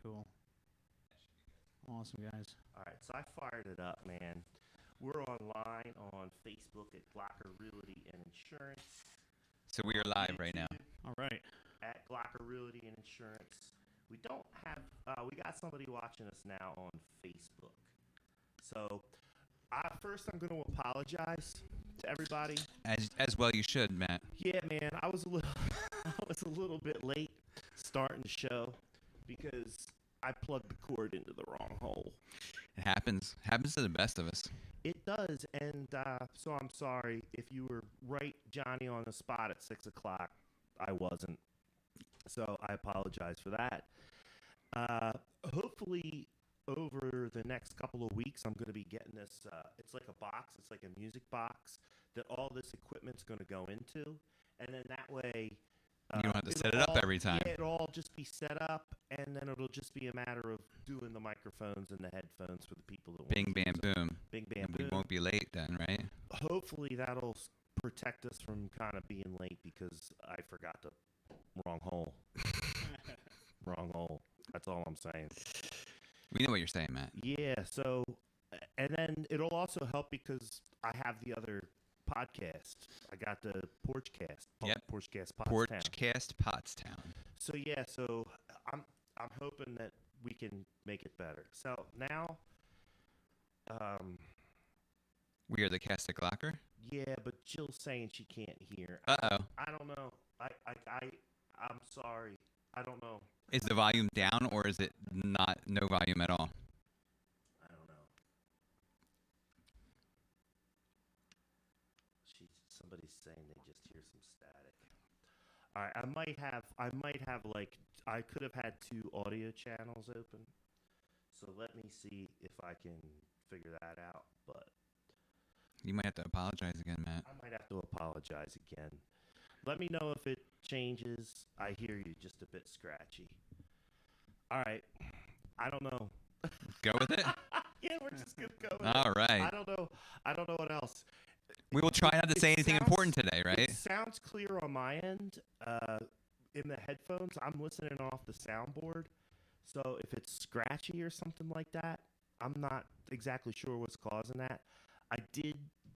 cool. Awesome, guys. All right, so I fired it up, man. We're online on Facebook at Glocker Realty and Insurance. So we are live right now. All right. At Glocker Realty and Insurance. We don't have, we got somebody watching us now on Facebook. So, first I'm going to apologize to everybody. As well you should, Matt. Yeah, man, I was a little bit late starting the show because I plugged the cord into the wrong hole. It happens. Happens to the best of us. It does, and so I'm sorry if you were right, Johnny, on the spot at 6 o'clock. I wasn't, so I apologize for that. Hopefully, over the next couple of weeks, I'm going to be getting this. It's like a box. It's like a music box that all this equipment's going to go into, and then that way You don't have to set it up every time. Yeah, it'll all just be set up, and then it'll just be a matter of doing the microphones and the headphones for the people that Bing, want bam, to use them. boom. Bing, bam, We boom. won't be late then, right? Hopefully that'll protect us from kind of being late because I forgot the wrong hole. Wrong hole. That's all I'm saying. We know what you're saying, Matt. Yeah, so, and then it'll also help because I have the other podcast. I got the Porchcast. Yep. Porchcast Pottstown. Porchcast Pottstown. So yeah, so I'm hoping that we can make it better. So now, We are the Cast of Glocker. yeah, but Jill's saying she can't hear. Uh-oh. I don't know. I'm sorry. I don't know. Is the volume down or is it not no volume at all? I don't know. Somebody's saying they just hear some static. All right, I might have like I could have had 2 audio channels open. So let me see if I can figure that out, but You might have to apologize again, Matt. I might have to apologize again. Let me know if it changes. I hear you just a bit scratchy. All right. I don't know. Go with it? Yeah, we're just going to go with All it. right. I don't know what else. We will try not to say anything important today, right? It sounds clear on my end. In the headphones, I'm listening off the soundboard. So if it's scratchy or something like that, I'm not exactly sure what's causing that. I did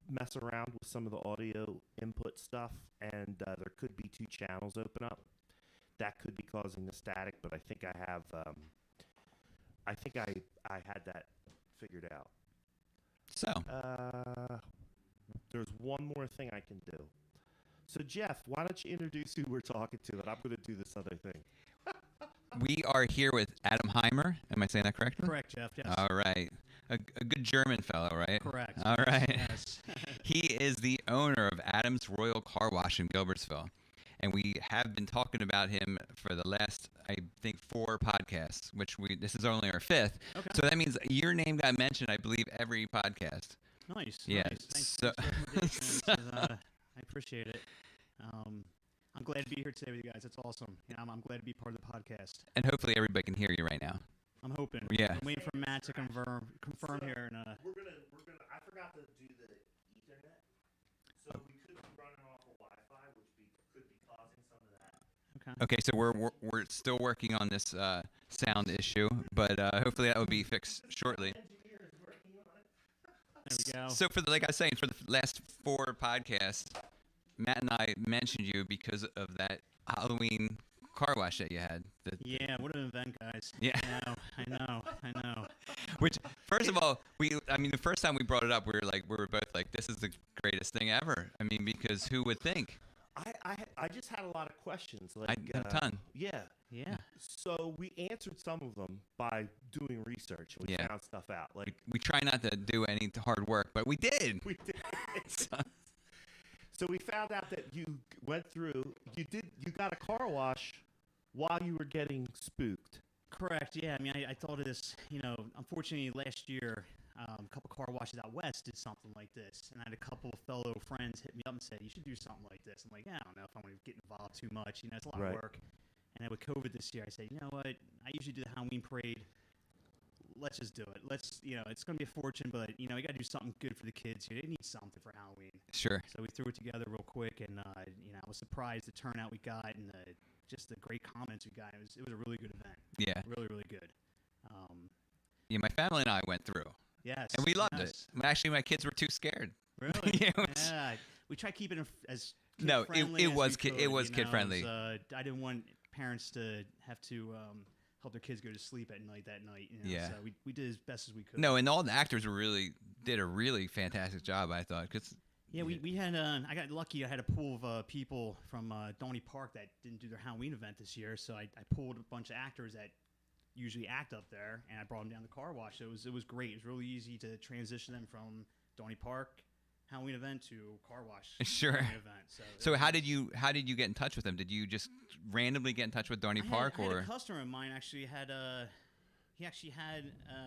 mess around with some of the audio input stuff, and there could be 2 channels open up. That could be causing the static, but I think I have. I think I had that figured out. So, There's one more thing I can do. So Jeff, why don't you introduce who we're talking to, and I'm going to do this other thing. we are here with Adam Heimler. Am I saying that correctly? Correct, Jeff. Yes. All right. A good German fellow, right? Correct. All right. Yes. He is the owner of Adam's Royal Car Wash in Gilbertsville. And we have been talking about him for the last, I think, 4 podcasts, this is only our 5th. Okay. So that means your name got mentioned, I believe, every podcast. Nice. Yeah, Nice. Thanks so- for the recommendation. I appreciate it. I'm glad to be here today with you guys. It's awesome. I'm glad to be part of the podcast. And hopefully everybody can hear you right now. I'm hoping. Yeah. I'm waiting for Matt to confirm here. And We're gonna. I forgot to do the Ethernet, so we could be running off of Wi-Fi, which could be causing some of that. Okay, so we're still working on this sound issue, but hopefully that will be fixed shortly. Engineer is working on it. there we go. So for like I was saying, for the last 4 podcasts, Matt and I mentioned you because of that Halloween car wash that you had. Yeah, what an event, guys. Yeah. I know. Which, first of all, the first time we brought it up, we were both like, this is the greatest thing ever. I mean, because who would think? I just had a lot of questions. I had a ton. Yeah. Yeah. So we answered some of them by doing research. We Yeah. found stuff out. Like We try not to do any hard work, but we did. we did. So we found out that you went through. You got a car wash while you were getting spooked. Correct. Yeah. I mean, I thought of this. Unfortunately, last year, a couple car washes out west did something like this, and I had a couple of fellow friends hit me up and said, "You should do something like this." I'm like, "Yeah, I don't know if I'm going to get involved too much. It's a lot Right. of work." And then with COVID this year, I said, "You know what? I usually do the Halloween parade. Let's just do it. It's going to be a fortune, but we got to do something good for the kids here. They need something for Halloween." Sure. So we threw it together real quick, and I was surprised the turnout we got and just the great comments we got. It was a really good event. Yeah. Really, really good. Yeah, my family and I went through. Yes. And we loved yes. it. Actually, my kids were too scared. Really? Yeah, it was- Yeah. We tried keeping it as No, kid-friendly it as was we kid- could, it was you know. kid-friendly. I didn't want parents to have to help their kids go to sleep at night that night. You know? Yeah. So we did as best as we could. No, and all the actors did a really fantastic job, I thought. Cause, Yeah, we had. I got lucky. I had a pool of people from Donny Park that didn't do their Halloween event this year, so I pulled a bunch of actors that usually act up there, and I brought them down to car wash. So it was great. It was really easy to transition them from Donny Park Halloween event to car wash Sure. Halloween event. So how did you get in touch with them? Did you just randomly get in touch with Donny Park, I had or a customer of mine actually had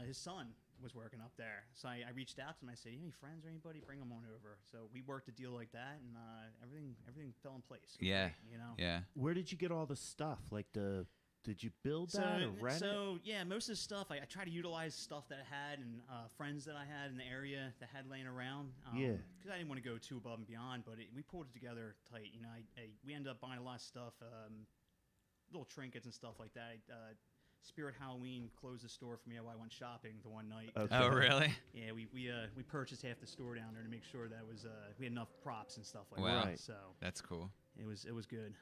his son was working up there, so I reached out to him. I said, "You have any friends or anybody? Bring them on over." So we worked a deal like that, and everything fell in place. Yeah. You know. Yeah. Where did you get all the stuff? Like did you build that or rent it? So yeah, most of the stuff I try to utilize stuff that I had and friends that I had in the area that had laying around. Yeah. Because I didn't want to go too above and beyond, but we pulled it together tight. You know, we ended up buying a lot of stuff, little trinkets and stuff like that. Spirit Halloween closed the store for me while I went shopping the one night. Okay. Oh, really? Yeah, we purchased half the store down there to make sure that was we had enough props and stuff like Wow. that. Right. So That's cool. it was good.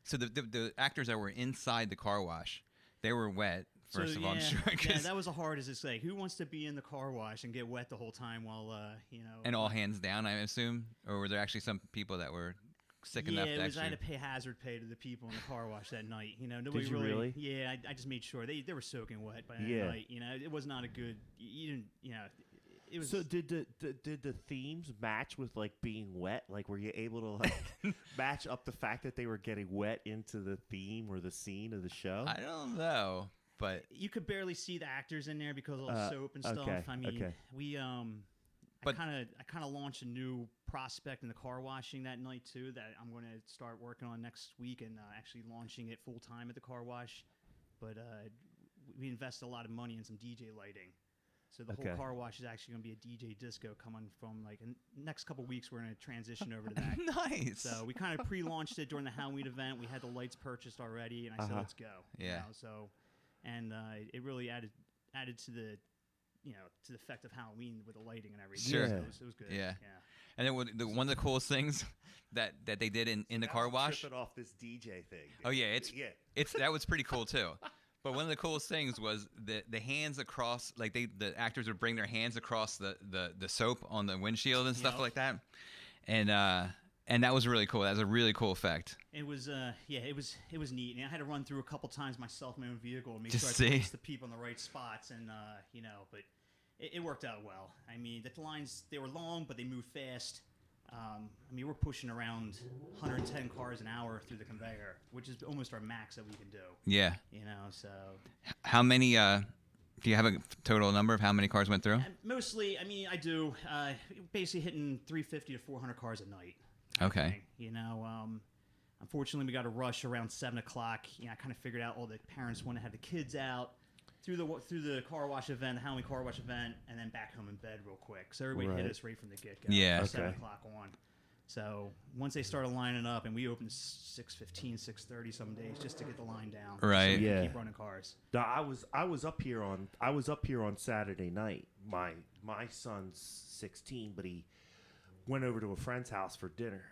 So the actors that were inside the car wash, they were wet. First so, of all, I'm yeah, sure. yeah, 'Cause- that was the hardest. It's like, who wants to be in the car wash and get wet the whole time while and all hands down, I assume, or were there actually some people that were sick enough to I actually? had to pay hazard pay to the people in the car wash that night. You know, nobody you really? Yeah, I just made sure they were soaking wet by that Yeah. night. You know, it was not a good. You didn't. You know, it was. So did the themes match with like being wet? Like, were you able to like match up the fact that they were getting wet into the theme or the scene of the show? I don't know, but you could barely see the actors in there because of all the soap and stuff. okay, I mean, okay. we But- I kind of launched a new prospect in the car washing that night too. That I'm going to start working on next week and actually launching it full time at the car wash. But we invested a lot of money in some DJ lighting. So the whole car wash is actually going to be a DJ disco coming from like next couple weeks. We're going to transition over to that. nice. So we kind of pre-launched it during the Halloween event. We had the lights purchased already, and I said, "Let's go." you Yeah. know, so, and it really added to the, to the effect of Halloween with the lighting and everything. Sure. So Yeah. it was good. Yeah. Yeah. And then one of the coolest things that they did in the car wash. Tripping off this DJ thing. Oh yeah, that was pretty cool too. But one of the coolest things was the hands across, like the actors would bring their hands across the soap on the windshield and stuff Yep. like that, and that was really cool. That was a really cool effect. It was it was neat. And I had to run through a couple times myself in my own vehicle and make Just sure I see. placed the people in the right spots, and but it worked out well. I mean, the lines, they were long, but they moved fast. I mean, we're pushing around 110 cars an hour through the conveyor, which is almost our max that we can do. Yeah. So How many? Do you have a total number of how many cars went through? mostly, I mean, I do basically hitting 350 to 400 cars a night. Okay. Unfortunately, we got a rush around 7 o'clock. I kind of figured out all the parents want to have the kids out through the car wash event, the Halloween car wash event, and then back home in bed real quick. So everybody hit Right. us right from the get-go. Yeah. From 7 Okay. o'clock on. So once they started lining up, and we opened 6:15, 6:30 some days just to get the line down. Right. So we could Yeah. keep running cars. No, I was up here on Saturday night. My son's 16, but he went over to a friend's house for dinner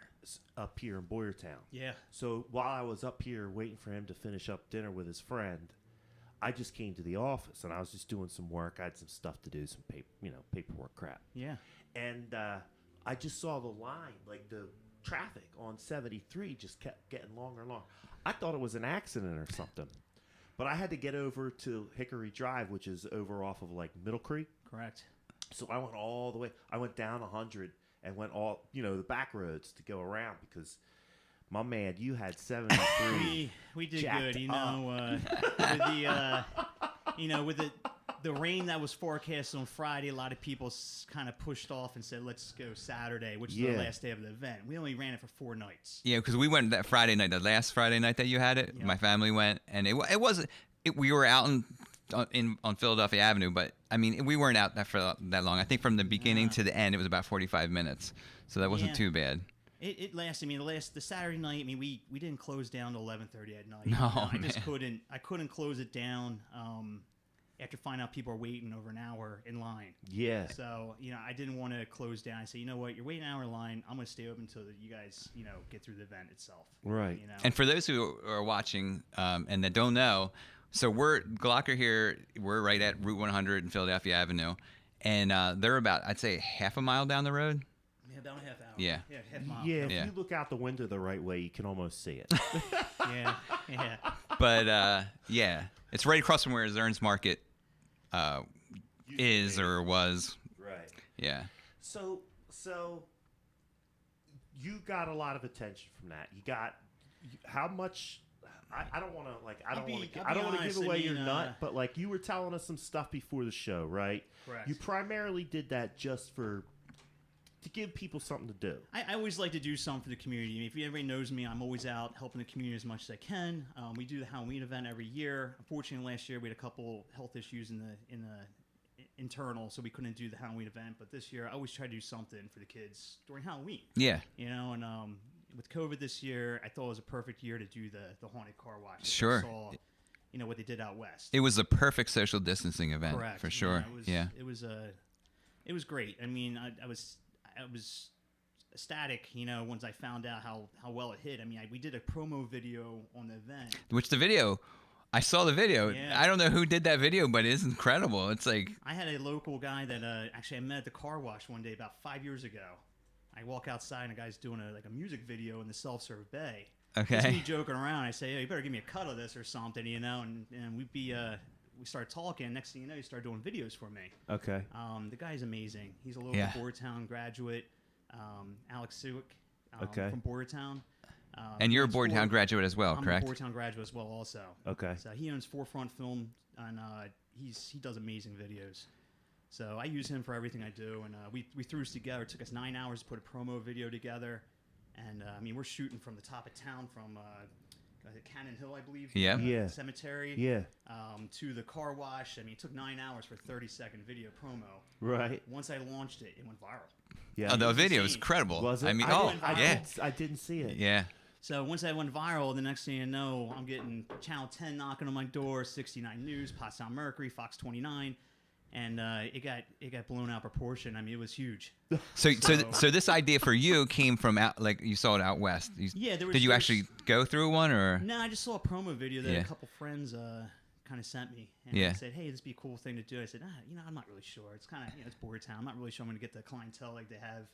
up here in Boyertown. Yeah. So while I was up here waiting for him to finish up dinner with his friend, I just came to the office and I was just doing some work. I had some stuff to do, some paperwork crap. Yeah. And I just saw the line, like the traffic on 73 just kept getting longer and longer. I thought it was an accident or something. But I had to get over to Hickory Drive, which is over off of like Middle Creek. Correct. So I went all the way. I went down 100 and went all, the back roads to go around because, my man, you had 73. We did jacked good, with the rain that was forecast on Friday. A lot of people kind of pushed off and said, "Let's go Saturday," which is the last day of the event. We only ran it for 4 nights. Yeah, because we went that Friday night, the last Friday night that you had it. Yeah. My family went, and it wasn't. We were out on Philadelphia Avenue, but I mean, we weren't out there for that long. I think from the beginning to the end, it was about 45 minutes, so that wasn't Yeah. too bad. It lasted. I mean, the Saturday night. I mean, we didn't close down to 11:30 at night. No, I man. just couldn't. I couldn't close it down. After finding out people are waiting over an hour in line. Yeah. So I didn't want to close down. I said, you know what, you're waiting an hour in line. I'm gonna stay open until you guys get through the event itself. Right. And for those who are watching and that don't know, so we're Glocker here. We're right at Route 100 and Philadelphia Avenue, and they're about, I'd say, half a mile down the road. Yeah, about a half hour. Yeah. Half mile. Yeah, if Yeah. you look out the window the right way, you can almost see it. Yeah. But yeah, it's right across from where Zern's Market is or was. Right. Yeah. So you got a lot of attention from that. You got how much? I don't want to I don't want to give away your nut, but you were telling us some stuff before the show, right? Correct. You primarily did that just to give people something to do. I always like to do something for the community. I mean, if everybody knows me, I'm always out helping the community as much as I can. We do the Halloween event every year. Unfortunately, last year we had a couple health issues in the internal, so we couldn't do the Halloween event. But this year, I always try to do something for the kids during Halloween. Yeah. And with COVID this year, I thought it was a perfect year to do the haunted car wash. Sure. I saw, what they did out west. It was a perfect social distancing event. Correct. For sure. It was great. I mean, I was ecstatic, once I found out how well it hit. I mean, we did a promo video on the event. Which I saw the video. Yeah. I don't know who did that video, but it's incredible. It's like I had a local guy that actually I met at the car wash one day about 5 years ago. I walk outside and a guy's doing a music video in the self-serve bay. Okay. It's me joking around. I say, hey, you better give me a cut of this or something, and we started talking. Next thing you know, he started doing videos for me. Okay. The guy's amazing. He's a local Boyertown graduate, Alex Sewick from Boyertown. and you're a Boyertown graduate as well, I'm correct? a Boyertown graduate as well also. Okay. So he owns Forefront Film, and he does amazing videos. So I use him for everything I do, and we threw this together. It took us 9 hours to put a promo video together, and I mean, we're shooting from the top of town from Cannon Hill, I believe. Yeah. Yeah. Cemetery. Yeah. To the car wash. I mean, it took 9 hours for a 30-second video promo. Right. Once I launched it, it went viral. Yeah. Oh, the was video is insane. incredible. Was it? I mean, I didn't see it. yeah. So once that went viral, the next thing you know, I'm getting Channel 10 knocking on my door, 69 News, Pottstown Mercury, Fox 29, and it got blown out proportion. I mean, it was huge. So this idea for you came from you saw it out west. Yeah, Did you actually go through one or? No, I just saw a promo video that Yeah. a couple friends kind of sent me, and Yeah. they said, "Hey, this would be a cool thing to do." I said, I'm not really sure. It's kind of it's Boyertown. I'm not really sure I'm going to get the clientele like they have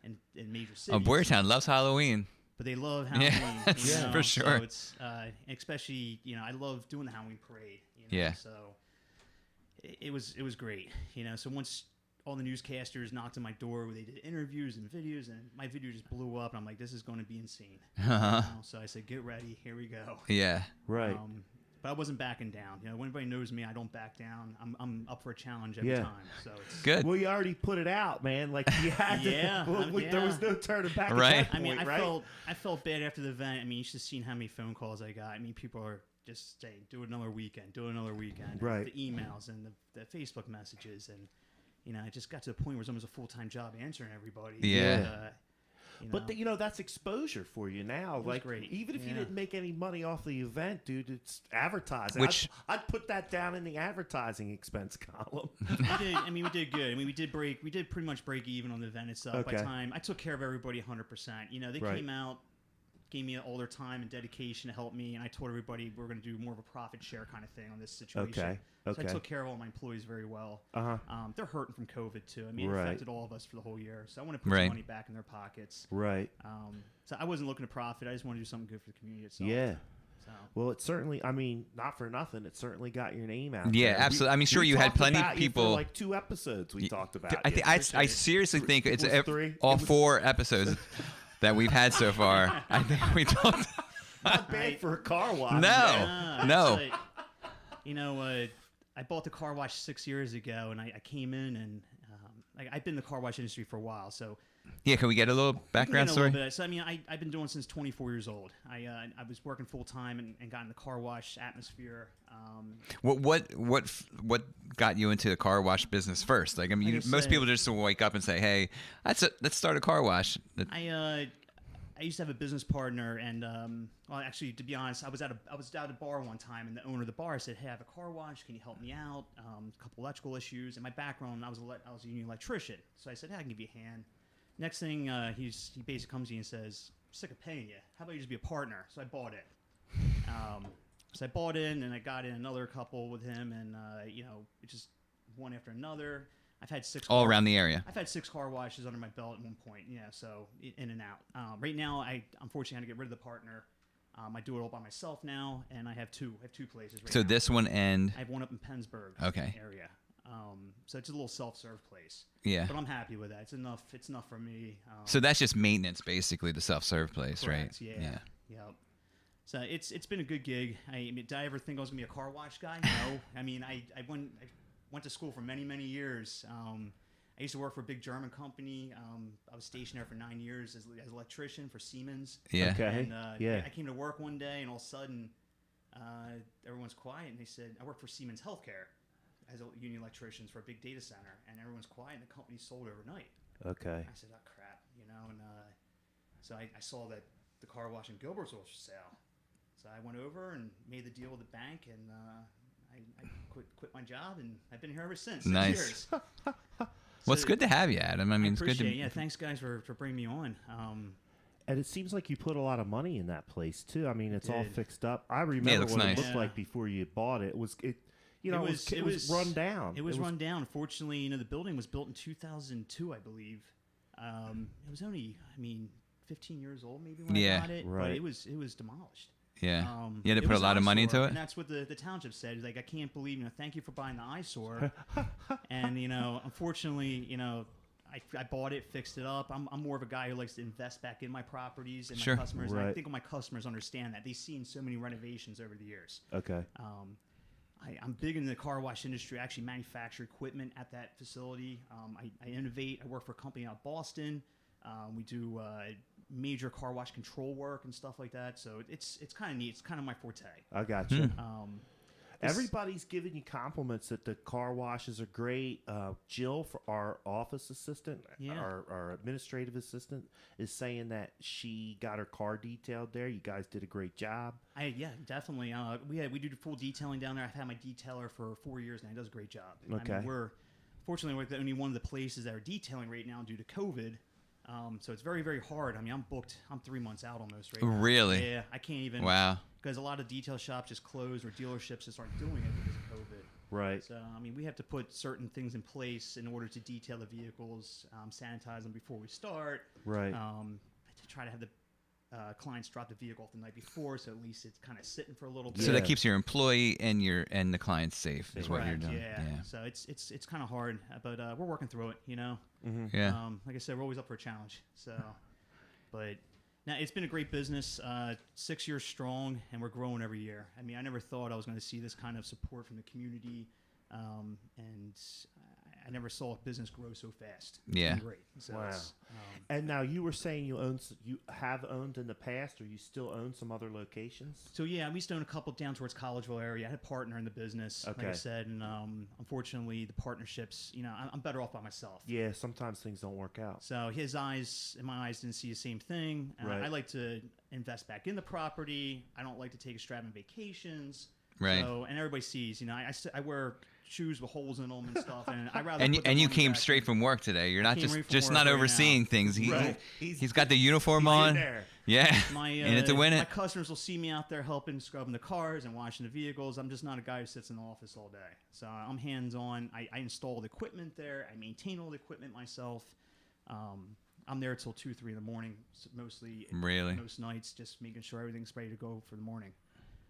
in major cities. Oh, Boyertown loves Halloween. But they love Halloween. Yeah. you Yeah, know? for sure. So it's especially I love doing the Halloween parade. Yeah. So it was great. So once all the newscasters knocked on my door, they did interviews and videos, and my video just blew up. And I'm like, this is going to be insane. So I said, get ready. Here we go. Yeah. Right. But I wasn't backing down. When anybody knows me, I don't back down. I'm up for a challenge every Yeah. time. So it's Good. Well, you already put it out, man. Like you had to. Yeah, There was no turning back. Right. At that I mean, point, right? I felt bad after the event. I mean, you should have seen how many phone calls I got. I mean, people are just saying, do another weekend, do another weekend. Right. The emails and the Facebook messages, and it just got to the point where it was almost a full-time job answering everybody. Yeah. But that's exposure for you now. was Like, great. even if you Yeah. didn't make any money off the event, dude, it's advertising. Which- I'd put that down in the advertising expense column. we did good. I mean, we did pretty much break even on the event itself. By Okay. the time I took care of everybody 100%. They Right. came out, gave me all their time and dedication to help me, and I told everybody we're going to do more of a profit share kind of thing on this situation. Okay. So I Okay. took care of all my employees very well. Uh-huh. They're hurting from COVID too. I mean, it Right. affected all of us for the whole year. So I want to put Right. some money back in their pockets. Right. So I wasn't looking to profit. I just want to do something good for the community itself. Yeah. So Well, it certainly, I mean, not for nothing, it certainly got your name out Yeah, there. absolutely. I mean, sure, we you had talked plenty of about you for people- like 2 episodes we talked about I you. think I seriously think it's Was 3? all It was- 4 episodes that we've had so far. I think we talked. Not bad for a car wash. No. man. No. I bought the car wash 6 years ago, and I came in and I've been in the car wash industry for a while, so. Yeah, can we get a little background A story? little bit. So I mean, I've been doing since 24 years old. I was working full time and got in the car wash atmosphere. What got you into the car wash business first? Like, I mean, Like I most said- people just wake up and say, "Hey, let's start a car wash." I I used to have a business partner, and well, actually, to be honest, I was at a bar one time, and the owner of the bar said, "Hey, I have a car wash. Can you help me out? A couple electrical issues." In my background, I was a union electrician, so I said, "Hey, I can give you a hand." Next thing, he basically comes to me and says, "I'm sick of paying you. How about you just be a partner?" So I bought it. So I bought in, and I got in another couple with him, and it just one after another. I've had all around the area. I've had 6 car washes under my belt at one point. Yeah, so in and out. Right now, I unfortunately had to get rid of the partner. I do it all by myself now, and I have two. I have 2 places right now. So this one and I have one up in Pennsburg area. So it's a little self-serve place. Yeah. But I'm happy with that. It's enough. It's enough for me. So that's just maintenance, basically, the self-serve place, correct, right? Yeah. Yep. So it's been a good gig. I mean, did I ever think I was gonna be a car wash guy? No. I mean, I went to school for many years. I used to work for a big German company. I was stationed there for 9 years as an electrician for Siemens. Yeah. Okay. And I came to work one day, and all of a sudden, everyone's quiet, and they said, I work for Siemens Healthcare as a union electricians for a big data center, and everyone's quiet, and the company sold overnight. Okay. I said, oh, crap, and so I saw that the car wash in Gilbertsville was for sale. So I went over and made the deal with the bank, and I quit my job, and I've been here ever since. 6 Nice. years. Well, it's good to have you, Adam. I mean, it's good to. Yeah, thanks guys for bringing me on. And it seems like you put a lot of money in that place too. I mean, it's all did. fixed up. I remember it looks what nice. it looked like before you bought it. It was run down. It was run down. Fortunately, the building was built in 2002, I believe. It was only, 15 years old maybe when I got it. Right. But it was demolished. Yeah. You had to put a lot of money into it? And that's what the township said. Like, I can't believe, thank you for buying the eyesore. And, unfortunately, I bought it, fixed it up. I'm more of a guy who likes to invest back in my properties and Sure. my customers. And I Right. think my customers understand that. They've seen so many renovations over the years. Okay. I'm big in the car wash industry. I actually manufacture equipment at that facility. I innovate. I work for a company out of Boston. We do major car wash control work and stuff like that. So it's kind of neat. It's kind of my forte. I got you. This- Everybody's giving you compliments that the car washes are great. Jill, for our office assistant, Yeah. our administrative assistant, is saying that she got her car detailed there. You guys did a great job. Yeah, definitely. We do full detailing down there. I've had my detailer for 4 years now. He does a great job. Okay. Fortunately, we're the only one of the places that are detailing right now due to COVID. So it's very, very hard. I'm booked. I'm 3 months out almost right now. Really? Yeah, I can't even. Wow. Because a lot of detail shops just closed or dealerships just aren't doing it because of COVID. Right. So, we have to put certain things in place in order to detail the vehicles, sanitize them before we start. Right. To try to have the clients drop the vehicle off the night before, so at least it's kind of sitting for a little bit. So Yeah. that keeps your employee and the client safe, is what you're Correct, doing. Yeah. So it's kind of hard, but we're working through it. Yeah. Like I said, we're always up for a challenge. So, but now it's been a great business. 6 years strong, and we're growing every year. I never thought I was going to see this kind of support from the community, and I never saw a business grow so fast. It's Yeah. been great. So Wow. it's, And now you were saying you have owned in the past, or you still own some other locations? So yeah, we used to own a couple down towards Collegeville area. I had a partner in the business, like I Okay. said, and unfortunately the partnerships, I'm better off by myself. Yeah, sometimes things don't work out. So his eyes and my eyes didn't see the same thing. Right. I like to invest back in the property. I don't like to take extravagant vacations. Right. So, and everybody sees, I wear shoes with holes in them and stuff, and I rather. And put the you money came back straight in- from work today. You're not came right from just work not right overseeing now. things. Right. He's got the uniform He's in on. there. Yeah. My, in it to win My it. customers will see me out there helping scrubbing the cars and washing the vehicles. I'm just not a guy who sits in the office all day. So I'm hands-on. I install the equipment there. I maintain all the equipment myself. I'm there till 2, 3 in the morning, mostly. Really? Most nights, just making sure everything's ready to go for the morning.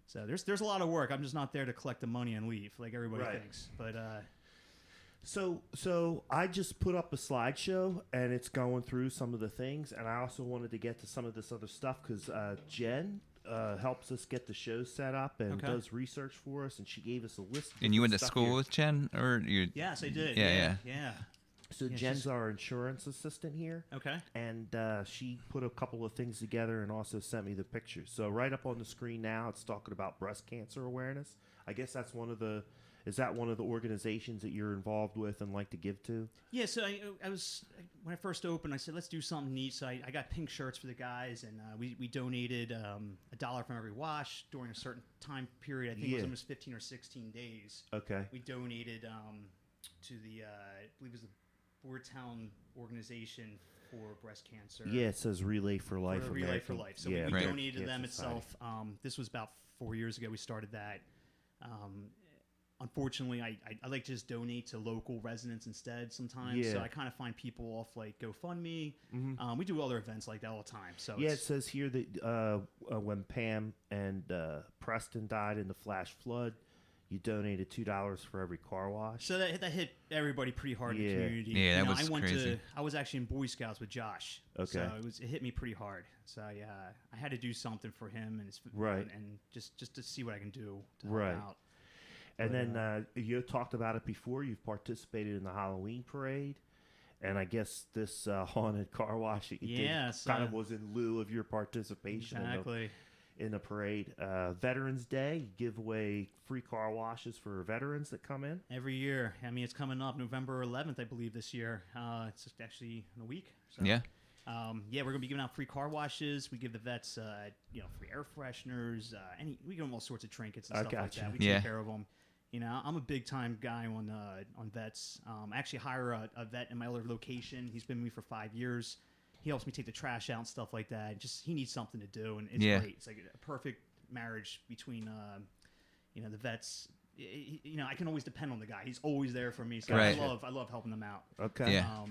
So there's a lot of work. I'm just not there to collect the money and leave like everybody Right. thinks. But So I just put up a slideshow, and it's going through some of the things, and I also wanted to get to some of this other stuff because Jen helps us get the show set up and Okay. does research for us, and she gave us a list. of And you went to different stuff school here. with Chen, or you? yes, I did. Yeah. So Yeah, Jen's she's- our insurance assistant here, Okay. and she put a couple of things together and also sent me the pictures. So right up on the screen now, it's talking about breast cancer awareness. I guess that's one of the. Is that one of the organizations that you're involved with and like to give to? Yeah, so I was when I first opened, I said let's do something neat. So I got pink shirts for the guys, and we donated $1 from every wash during a certain time period. I think it was almost 15 or 16 days. Okay. We donated to the I believe it was the Boyertown organization for breast cancer. Yeah, it says Relay for Life. Relay for Life. So yeah, we Right. donated to them Society. itself. This was about 4 years ago. We started that. Unfortunately, I like to just donate to local residents instead sometimes. Yeah. So I kind of find people off like GoFundMe. We do other events like that all the time. So Yeah, it it's, says here that when Pam and Preston died in the flash flood, you donated $2 for every car wash. so that hit everybody pretty hard in the Yeah. community. Yeah, You that know, was I went crazy. I was actually in Boy Scouts with Josh. Okay. So it hit me pretty hard. So I had to do something for him and his Right. and just to see what I can do to help Right. out. And But, then you talked about it before. You've participated in the Halloween parade, and I guess this haunted car wash that you Yeah, did so- kind of was in lieu of your participation Exactly. in the parade. Veterans Day, you give away free car washes for veterans that come in. Every year. I mean, it's coming up November 11th, I believe, this year. It's just actually in a week. So, Yeah. we're going to be giving out free car washes. We give the vets, free air fresheners. We give them all sorts of trinkets and I stuff like gotcha. that. We Yeah. take care of them. You know, I'm a big time guy on vets. I actually hire a vet in my other location. He's been with me for 5 years. He helps me take the trash out and stuff like that. Just he needs something to do, and it's Yeah. great. It's like a perfect marriage between the vets. I can always depend on the guy. He's always there for me. So Right. I love helping them out. Okay. Yeah.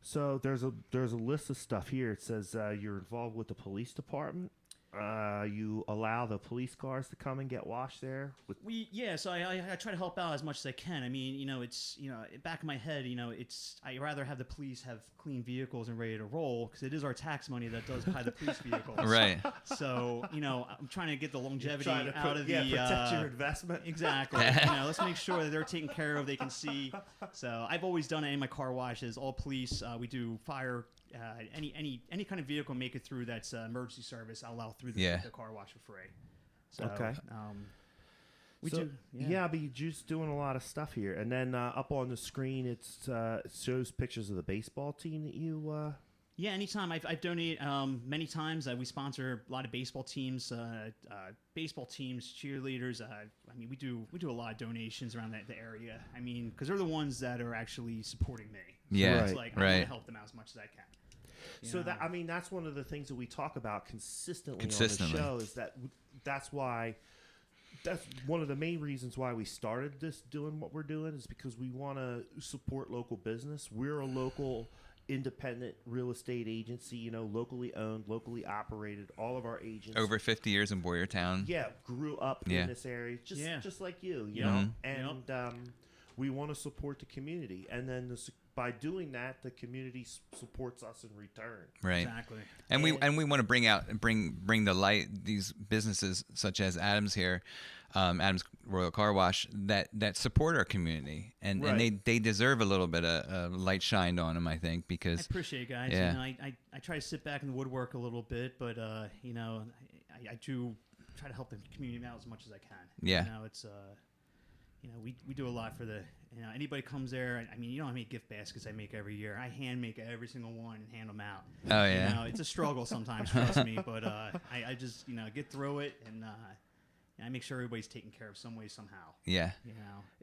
So there's a list of stuff here. It says you're involved with the police department. You allow the police cars to come and get washed there. So I try to help out as much as I can. I mean, it's back in my head, I rather have the police have clean vehicles and ready to roll because it is our tax money that does buy the police vehicles. Right. So I'm trying to get the longevity Trying to out of protect the your investment. exactly. Let's make sure that they're taken care of. They can see. So I've always done it in my car washes. All police. We do fire. Any kind of vehicle make it through that's emergency service, I'll allow through the car wash for free. So, Okay. We So, do. yeah, but you're just doing a lot of stuff here. And then up on the screen, it shows pictures of the baseball team that you. Yeah, anytime I've donated many times. We sponsor a lot of baseball teams, cheerleaders. We do a lot of donations around the area. I mean, because they're the ones that are actually supporting me. Yeah. It's like I want to help them out as much as I can. So that's one of the things that we talk about consistently. On the show is that's one of the main reasons why we started this doing what we're doing is because we want to support local business. We're a local independent real estate agency, locally owned, locally operated. All of our agents Over 50 years in Boyertown. grew up in this area, just like you know. And we want to support the community, and then by doing that, the community supports us in return. Right. Exactly. And we want to bring the light these businesses such as Adam's here, Adam's Royal Car Wash that support our community and they deserve a little bit of light shined on them, I think, because I appreciate it, guys. Yeah. I try to sit back in the woodwork a little bit, but I do try to help the community out as much as I can. Yeah. It's we do a lot for the anybody comes there. I mean, you know how many gift baskets I make every year. I hand make every single one and hand them out. Oh yeah. It's a struggle sometimes, trust me, but I just get through it and I make sure everybody's taken care of some way somehow. Yeah.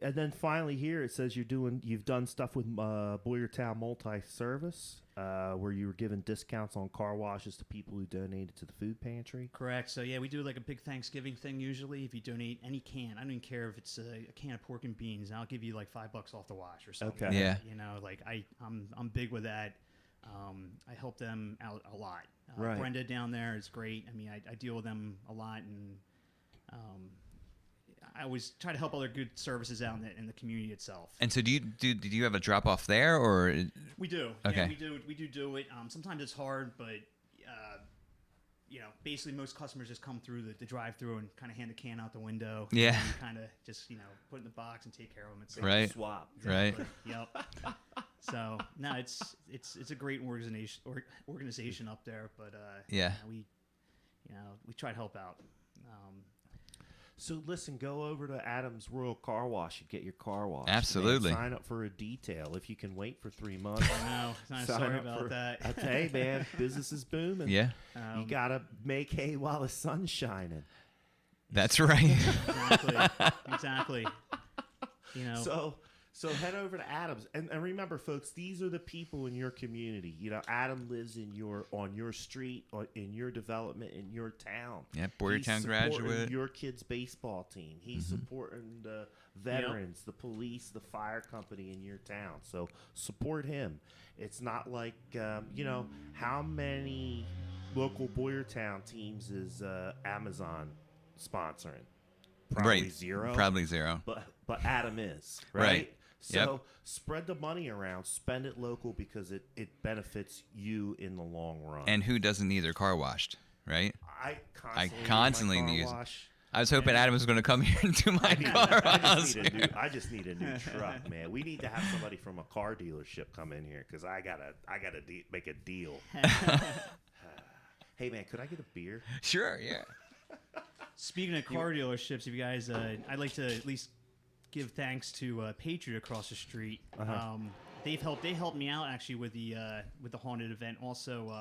And then finally here it says you've done stuff with Boyertown Multi-Service, where you were giving discounts on car washes to people who donated to the food pantry. Correct. So yeah, we do like a big Thanksgiving thing usually. If you donate any can, I don't even care if it's a can of pork and beans, I'll give you like $5 off the wash or something. Okay. Yeah. I'm big with that. I help them out a lot. Right. Brenda down there is great. I mean, I deal with them a lot, and I always try to help other good services out in the community itself. And so did you have a drop off there or? We do. Okay. Yeah, we do it. Sometimes it's hard, but basically most customers just come through the drive-through and kind of hand the can out the window. Yeah. And kind of just put it in the box and take care of them. It's Right. Swap. Right. Yep. So no, it's a great organization up there, but Yeah. we try to help out. So listen, go over to Adam's Royal Car Wash and get your car washed. Absolutely. Man, sign up for a detail. If you can wait for 3 months. I know. I'm sign sorry up about that. Hey, man, business is booming. Yeah, You got to make hay while the sun's shining. that's right. Exactly. You know. So head over to Adam's, and remember, folks, these are the people in your community. You know, Adam lives on your street, or in your development, in your town. Yeah, Boyertown graduate. Your kid's baseball team. He's supporting the veterans, the police, the fire company in your town. So support him. It's not like how many local Boyertown teams is Amazon sponsoring? Probably zero. Probably zero. But Adam is, right? So Yep. spread the money around, spend it local because it benefits you in the long run. And who doesn't need their car washed, right? I constantly use my use car it. wash. I was hoping Adam was going to come here and do my car wash. I just need a new truck, man. We need to have somebody from a car dealership come in here because I gotta make a deal. Hey, man, could I get a beer? Sure, yeah. Speaking of car dealerships, if you guys, I'd like to at least give thanks to Patriot across the street. They helped me out actually with the haunted event. Also,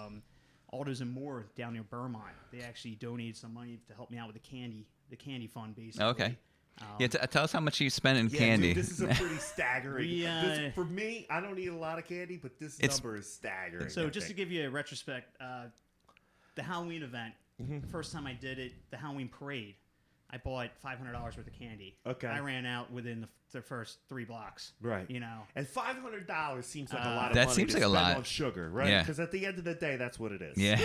Aldos and More down near Burmont. They actually donated some money to help me out with the candy fund, basically. Okay. Tell us how much you spent in candy. Dude, this is a pretty staggering. For me, I don't eat a lot of candy, but this number is staggering. So just to give you a retrospect, the Halloween event, the first time I did it, the Halloween parade, I bought $500 worth of candy. Okay. I ran out within the first 3 blocks. Right. You know. And $500 seems like a lot of that money seems to like a spend lot. on sugar, right? Yeah. Because at the end of the day, that's what it is. Yeah.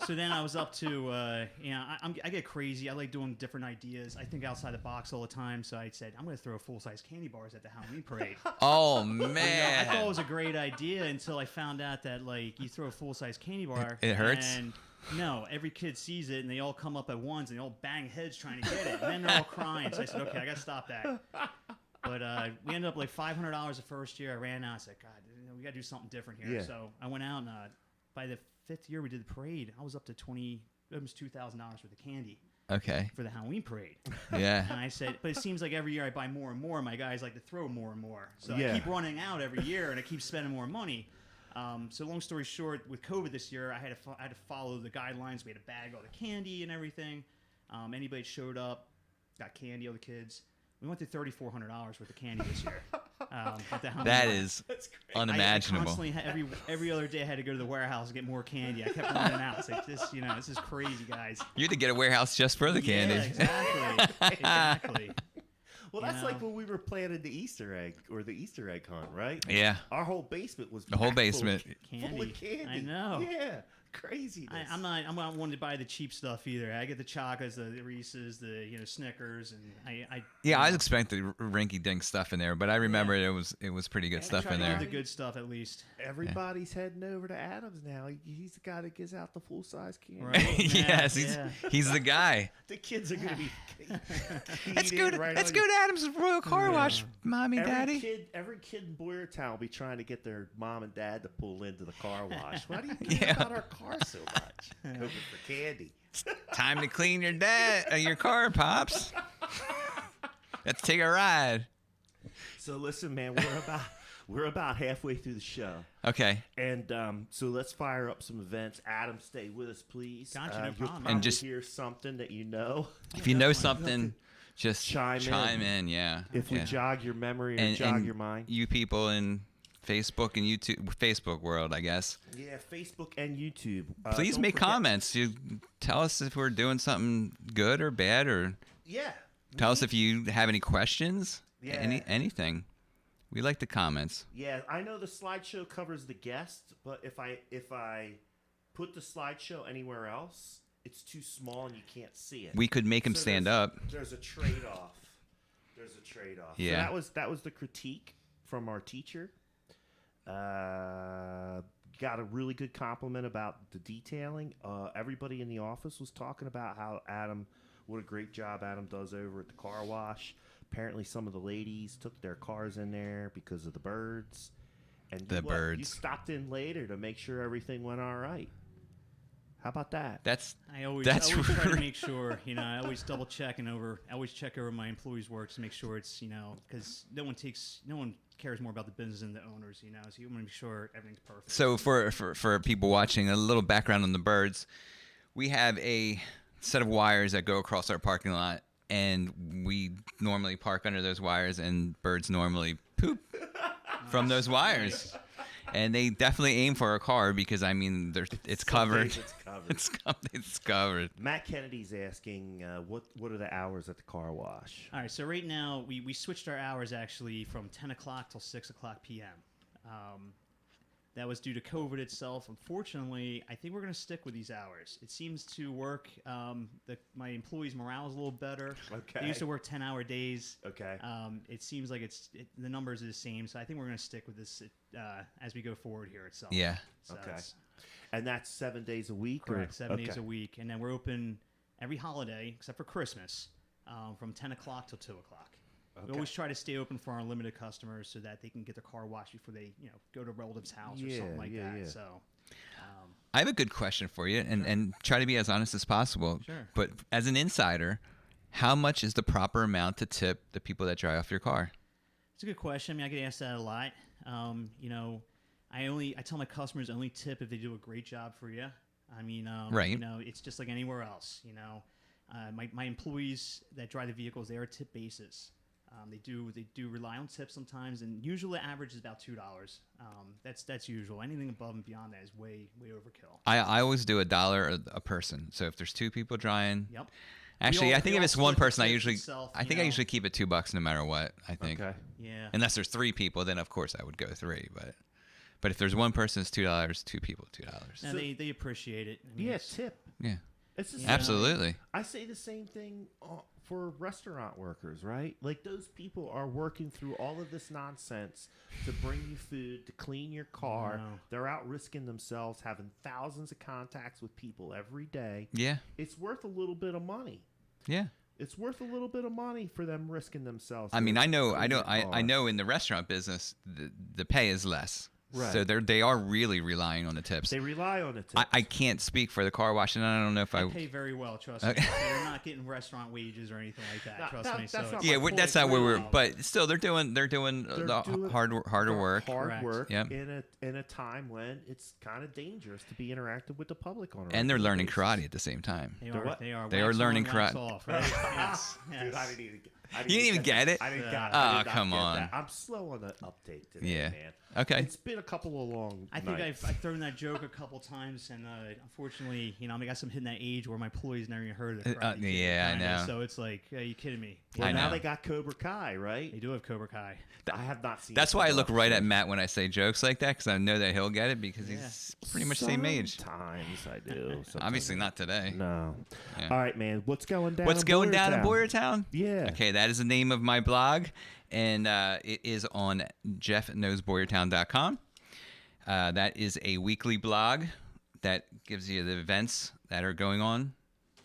So then I was up to, I get crazy. I like doing different ideas. I think outside the box all the time. So I said, I'm going to throw full-size candy bars at the Halloween parade. Oh, You know, man. I thought it was a great idea until I found out that, like, you throw a full-size candy bar. It hurts? And no, every kid sees it, and they all come up at once, and they all bang heads trying to get it. And then they're all crying. So I said, okay, I got to stop that. But we ended up like $500 the first year. I ran out. I said, God, we got to do something different here. Yeah. So I went out, and by the 5th year we did the parade, I was up to almost $2,000 worth of candy Okay. for the Halloween parade. Yeah. And I said, but it seems like every year I buy more and more. My guys like to throw more and more. So Yeah. I keep running out every year, and I keep spending more money. So long story short, with COVID this year, I had to follow the guidelines. We had to bag all the candy and everything. Anybody that showed up got candy, all the kids. We went to $3,400 worth of candy this year. At the Halloween That parade. is I unimaginable. constantly every other day I had to go to the warehouse and get more candy. I kept running out. It's like this is crazy, guys. You had to get a warehouse just for the candy. Yeah, exactly. Well, that's like when we were planning the Easter egg hunt, right? Yeah. Our whole basement was The whole packed full of basement. full of candy. I know. Yeah, craziness. I'm not one to buy the cheap stuff either. I get the chocolates, the Reese's, the Snickers, and Yeah, I was expecting rinky-dink stuff in there, but I remember it was pretty good stuff in try to there. get the good stuff at least. Everybody's heading over to Adams now. He's the guy that gives out the full-size candy. Right. Yes, Yeah. he's the guy. The kids are going to be Let's keyed go in to right let's on go you. to Adam's Royal Car Wash, mommy, daddy. Every kid in Boyertown will be trying to get their mom and dad to pull into the car wash. Why do you care about our car so much? Hoping for candy. Time to clean your car, pops. Let's take a ride. So listen, man, we're about halfway through the show. Okay. And so let's fire up some events. Adam, stay with us, please. Gotcha, no You'll problem. probably And just- hear something that you know. If you know something, just Chime in. Yeah. If we yeah. jog your memory or and, jog and your mind. you people in Facebook and YouTube, Facebook world, I guess. Yeah, Facebook and YouTube. Please Don't make forget- comments. You tell us if we're doing something good or bad, or Yeah. tell us if you have any questions. Yeah. Anything. We like the comments. Yeah, I know the slideshow covers the guest, but if I put the slideshow anywhere else, it's too small and you can't see it. We could make them So stand there's- up. There's a trade-off. Yeah. So that was the critique from our teacher. Got a really good compliment about the detailing. Everybody in the office was talking about what a great job Adam does over at the car wash. Apparently, some of the ladies took their cars in there because of the birds. And The birds. You stopped in later to make sure everything went all right. How about that? I always try to make sure, I always double check I always check over my employees' work to make sure it's, because no one cares more about the business than the owners, so you want to make sure everything's perfect. So for people watching, a little background on the birds, we have a set of wires that go across our parking lot, and we normally park under those wires, and birds normally poop from those wires. And they definitely aim for a car because, it's covered. It's covered. It's covered. Matt Kennedy's asking, what are the hours at the car wash? All right, so right now we switched our hours actually from 10 o'clock till 6 o'clock p.m. That was due to COVID itself. Unfortunately, I think we're going to stick with these hours. It seems to work. My employees' morale is a little better. Okay. They used to work 10-hour days. Okay. It seems like the numbers are the same, so I think we're going to stick with this as we go forward here itself. Yeah. So okay. And that's 7 days a week? Correct, 7 days a week. And then we're open every holiday except for Christmas from 10 o'clock till 2 o'clock. Okay. We always try to stay open for our limited customers so that they can get their car washed before they, go to a relative's house or something like that. Yeah. So, I have a good question for you, and try to be as honest as possible. Sure. But as an insider, how much is the proper amount to tip the people that dry off your car? It's a good question. I get asked that a lot. I tell my customers only tip if they do a great job for you. Right. It's just like anywhere else. My employees that drive the vehicles, they are tip bases. They do rely on tips sometimes, and usually the average is about $2. That's usual. Anything above and beyond that is way overkill. I always do $1 a person. So if there's 2 people drying, yep. Actually, I think if it's one person, I usually keep it $2 no matter what. I think. Okay. Yeah. Unless there's 3 people, then of course I would go 3. But if there's one person, it's $2. 2 people, $2. No, they appreciate it. Tip. Yeah. It's the same. Absolutely. I say the same thing for restaurant workers, right? Like, those people are working through all of this nonsense to bring you food, to clean your car. Wow. They're out risking themselves, having thousands of contacts with people every day. Yeah. It's worth a little bit of money. Yeah. It's worth a little bit of money for them risking themselves. I know in the restaurant business, the pay is less. Right. So they are really relying on the tips. They rely on the tips. I can't speak for the car wash, and I don't know if I pay very well. Trust me. They're not getting restaurant wages or anything like that. Trust me. That's So that's not where we're. But still, they're doing harder work. Hard work Yep. in a time when it's kind of dangerous to be interactive with the public on. And they're learning basis. karate at the same time. They are. They are learning karate. karate. Right? Yes. Dude, I didn't even. You didn't even get it? I didn't get it. Oh, come on. That. I'm slow on the update today, Yeah. man. Okay. It's been a couple of long I think nights. I've thrown that joke a couple times, and unfortunately, I guess I'm hitting that age where my employees never even heard of it. I know. So it's like, are you kidding me? Well, I now know. they got Cobra Kai, right? They do have Cobra Kai. I have not seen. That's why I look right at Matt when I say jokes like that, because I know that he'll get it because he's pretty much the same age. Sometimes I do. Sometimes Obviously not today. No. Yeah. All right, man. What's going down? What's going down in Boyertown? Yeah. Okay, that is the name of my blog, and it is on jeffknowsboyertown.com. That is a weekly blog that gives you the events that are going on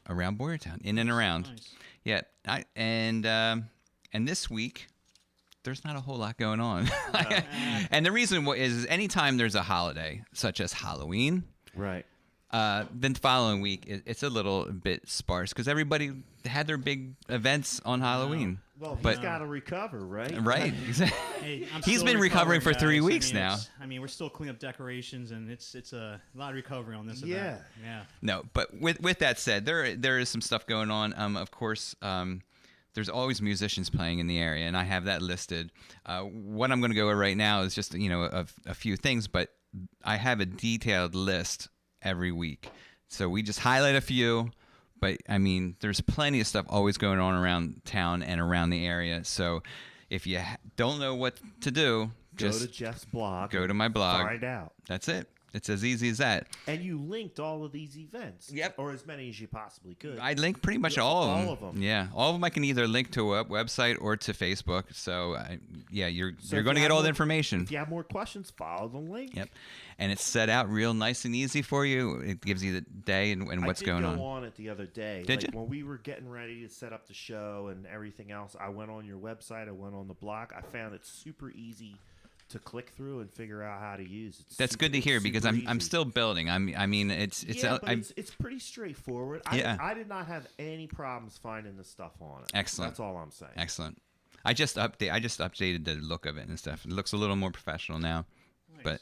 around Boyertown, in and around. Nice. Yeah, and this week there's not a whole lot going on. And the reason is anytime there's a holiday, such as Halloween, Right. then the following week it's a little bit sparse because everybody had their big events on Halloween. Well, he's But- got to recover, right? Right. Hey, I'm He's still been recovering for guys. 3 weeks now. We're still cleaning up decorations, and it's a lot of recovery on this Yeah. event. Yeah. No, but with that said, there is some stuff going on. Of course, there's always musicians playing in the area, and I have that listed. What I'm going to go over right now is just a few things, but I have a detailed list every week. So we just highlight a few, but there's plenty of stuff always going on around town and around the area. So if you don't know what to do, Go to Jeff's blog. go to my blog. Find out. That's it. It's as easy as that. And you linked all of these events. Yep. Or as many as you possibly could. I link pretty much all of them. All of them. Yeah, all of them I can either link to a website or to Facebook. So you're So going if to you get have all the more- information. If you have more questions, follow the link. Yep, and it's set out real nice and easy for you. It gives you the day and what's going I did on. go on it the other day. Did like you? When we were getting ready to set up the show and everything else, I went on your website. I went on the blog. I found it super easy to click through and figure out how to use. That's good to hear because I'm still building. I mean it's it's pretty straightforward. Yeah. I did not have any problems finding the stuff on it. Excellent. That's all I'm saying. Excellent. I just updated the look of it and stuff. It looks a little more professional now, Nice.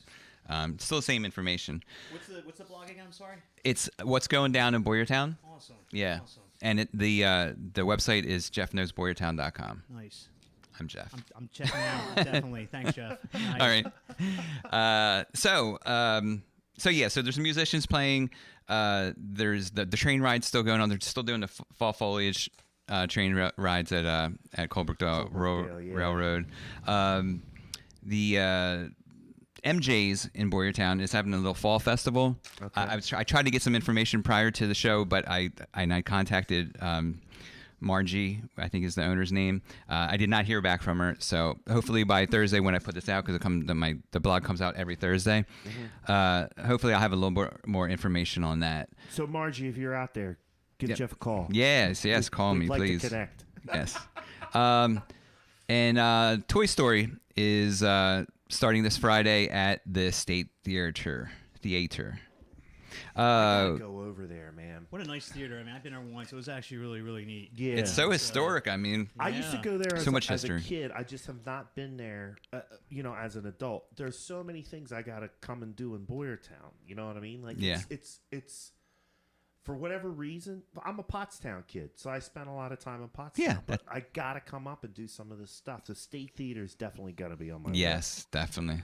but still the same information. What's the blog again? I'm sorry. It's what's going down in Boyertown. Awesome. Yeah. Awesome. And the website is jeffknowsboyertown.com. Nice. I'm Jeff. I'm checking out definitely. Thanks, Jeff. Nice. All right. So there's musicians playing. There's the train rides still going on. They're still doing the fall foliage train rides at Colebrookdale Railroad. The MJ's in Boyertown is having a little fall festival. Okay. I tried to get some information prior to the show, but I contacted Margie, I think is the owner's name. I did not hear back from her, so hopefully by Thursday when I put this out, because the blog comes out every Thursday, hopefully I'll have a little more information on that. So Margie, if you're out there, give Jeff a call. Yes, call me, We'd like please. to connect. Yes. And Toy Story is starting this Friday at the State Theater. I gotta go over there, man. What a nice theater. I mean, I've been there once. It was actually really, really neat. Yeah, It's so historic. I mean, I used to go there as, So much as a history. kid. I just have not been there, as an adult. There's so many things I gotta come and do in Boyertown. You know what I mean? Like, Yeah. it's for whatever reason. I'm a Pottstown kid, so I spent a lot of time in Pottstown. Yeah, but I gotta come up and do some of this stuff. The State Theater's definitely gotta be on my list. yes, definitely.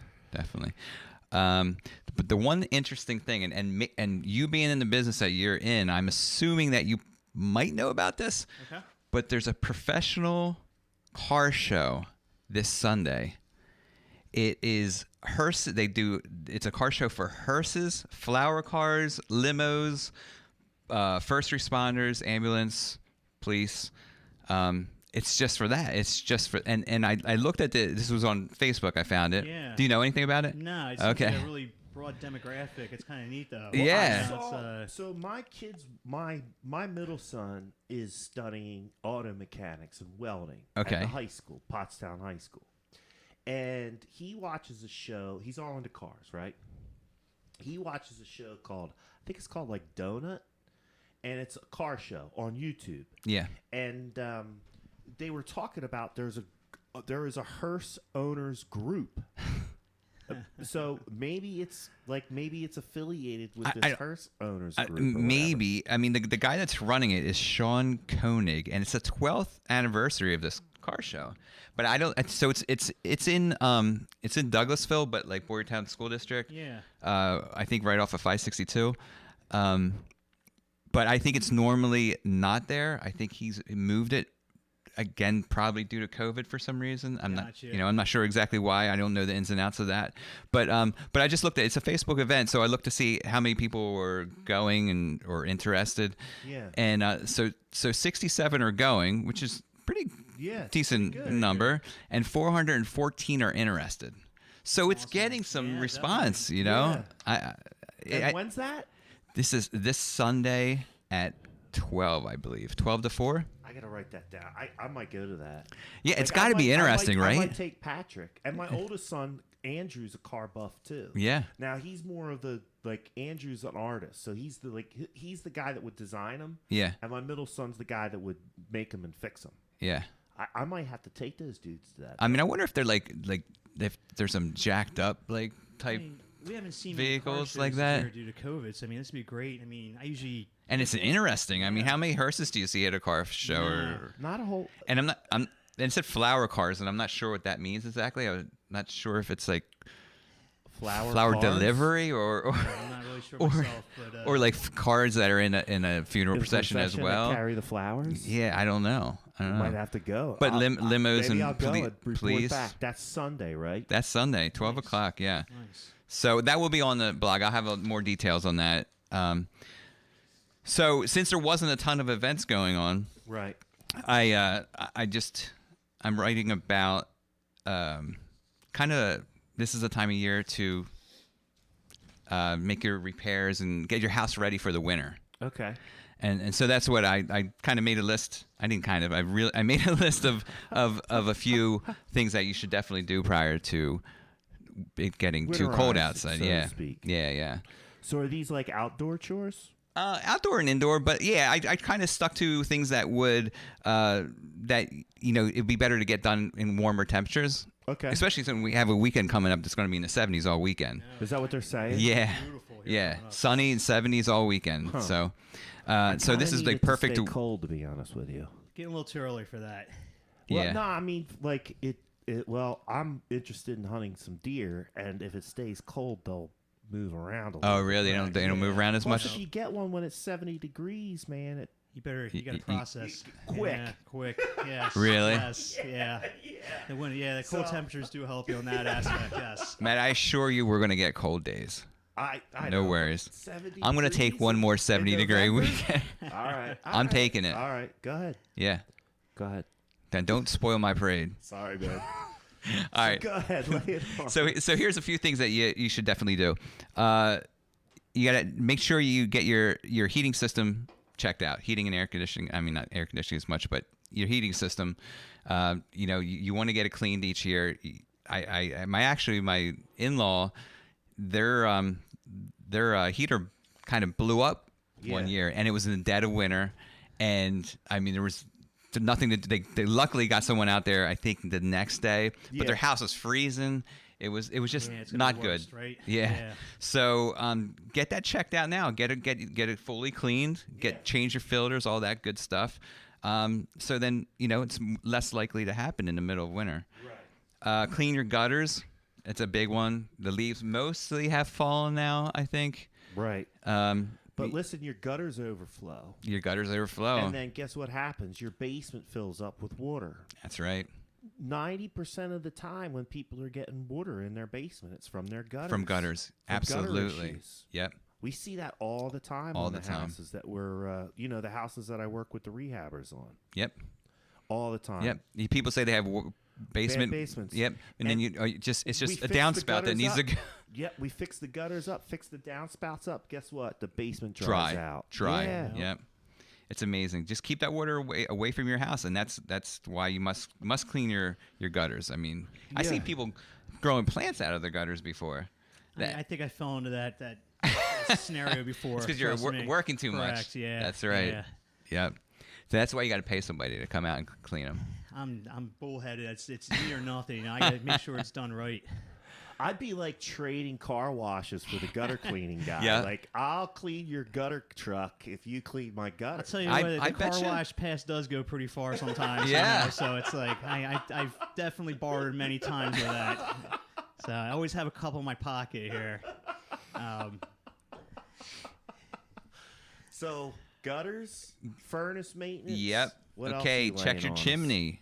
But the one interesting thing, and you being in the business that you're in, I'm assuming that you might know about this. Okay. But there's a professional car show this Sunday. It is Hearst. It's a car show for hearses, flower cars, limos, first responders, ambulance, police. It's just for that. It's just for and I looked at this was on Facebook. I found it. Yeah. Do you know anything about it? No, it's Okay. like a really broad demographic. It's kind of neat though. Yeah. So my kids, my middle son is studying auto mechanics and welding Okay. at the high school, Pottstown High School, and he watches a show. He's all into cars, right? He watches a show called, I think it's called like Donut, and it's a car show on YouTube. Yeah. And they were talking about there is a Hearst owners group. So maybe it's affiliated with this Hearst owners group. Maybe. I mean, the guy that's running it is Sean Koenig, and it's the 12th anniversary of this car show. But I don't. So it's in Douglasville, but like Boyertown School District. Yeah. I think right off of 562. But I think it's normally not there. I think he's moved it again, probably due to COVID for some reason. I'm not sure exactly why. I don't know the ins and outs of that. But I just looked at it's a Facebook event, so I looked to see how many people were going or interested. Yeah. And so 67 are going, which is pretty decent number, and 414 are interested. So it's getting some response, definitely. you know. Yeah. And when's that? This is this Sunday at 12, I believe. 12 to 4. I gotta write that down. I might go to that. Yeah, it's got to be interesting, right? I might take Patrick, and my oldest son Andrew's a car buff too. Yeah. Now he's more of the Andrew's an artist, so he's the guy that would design them. Yeah. And my middle son's the guy that would make them and fix them. Yeah. I might have to take those dudes to that. I mean, I wonder if they're like if there's some jacked up type. We haven't seen vehicles many car like that shows due to COVID. So I mean, this would be great. I mean, I usually and it's interesting. I mean, how many hearses do you see at a car show? Not a whole. And and it said flower cars, and I'm not sure what that means exactly. I'm not sure if it's like flower cars? delivery or I'm not really sure myself, but or like cars that are in a funeral procession as well. That carry the flowers. Yeah, I don't know. Might have to go. But limos maybe and I'll go and report police. back. That's Sunday, right? That's Sunday, 12 o'clock. Yeah. nice. So that will be on the blog. I'll have more details on that. So since there wasn't a ton of events going on, Right. I'm writing about kind of this is a time of year to make your repairs and get your house ready for the winter. Okay. And so that's what I kind of made a list. I made a list of a few things that you should definitely do prior to it getting too cold Winterized, outside. so to Yeah. speak. Yeah. So are these like outdoor chores? Outdoor and indoor, but yeah, I kind of stuck to things that would that it'd be better to get done in warmer temperatures. Okay. Especially since we have a weekend coming up that's going to be in the 70s all weekend. Is that what they're saying? Yeah. Beautiful here Yeah. coming up. Sunny and 70s all weekend. Huh. So this is the perfect. Cold, to be honest with you. Getting a little too early for that. Well, Yeah. no, I mean, like it. Well, I'm interested in hunting some deer, and if it stays cold, they'll move around a little. Oh, really? They don't move around as Plus, much? if you get one when it's 70 degrees, man, You got to process Quick. Yeah, quick. Yes. Really? Yes. Yeah. The cold temperatures do help you on that aspect. Yes. Matt, I assure you we're going to get cold days. I No know, worries. 70 I'm going to take degrees one in- more in 70-degree November? weekend. All right. I'm taking it. All right. Go ahead. Yeah. Go ahead. Then don't spoil my parade. Sorry, man. All right. Go ahead. Lay it on. So here's a few things that you should definitely do. You got to make sure you get your heating system checked out. Heating and air conditioning. I mean, not air conditioning as much, but your heating system. You want to get it cleaned each year. My in-law, their heater kind of blew up one year, and it was in the dead of winter. And I mean, there was nothing to. They luckily got someone out there. I think the next day, but their house was freezing. It was just Yeah, it's gonna not be good. worse, right? Yeah. So get that checked out now. Get it fully cleaned. Change your filters, all that good stuff. So then it's less likely to happen in the middle of winter. Right. Clean your gutters. It's a big one. The leaves mostly have fallen now, I think. Right. But listen, your gutters overflow. Your gutters overflow. And then guess what happens? Your basement fills up with water. That's right. 90% of the time when people are getting water in their basement, it's from their gutters. From gutters. From gutter Absolutely. issues. Yep. We see that all the time All on the the time. houses that we're, the houses that I work with the rehabbers on. Yep. All the time. Yep. People say they have basement. Bad basements. Yep. And then And it's just we a fix the downspout that gutters needs up. to Yep, we fix the gutters up, fix the downspouts up. Guess what? The basement dries out. Dry. Yeah. Yep. It's amazing. Just keep that water away from your house, and that's why you must clean your gutters. I mean, I see Yeah. people growing plants out of their gutters before. I think I fell into that scenario before. It's because you're trust me. working too Correct, much. Yeah. That's right. Yeah. Yep. So that's why you got to pay somebody to come out and clean them. I'm bullheaded. It's me or nothing. I gotta make sure it's done right. I'd be like trading car washes for the gutter cleaning guy. Yeah. Like, I'll clean your gutter truck if you clean my gutter. I'll tell you I what, the car bet you. wash pass does go pretty far sometimes. Yeah. So it's like I've definitely bartered many times with that. So I always have a couple in my pocket here. So, gutters, furnace maintenance. Yep. What else Okay. you Check laying your on us? chimney.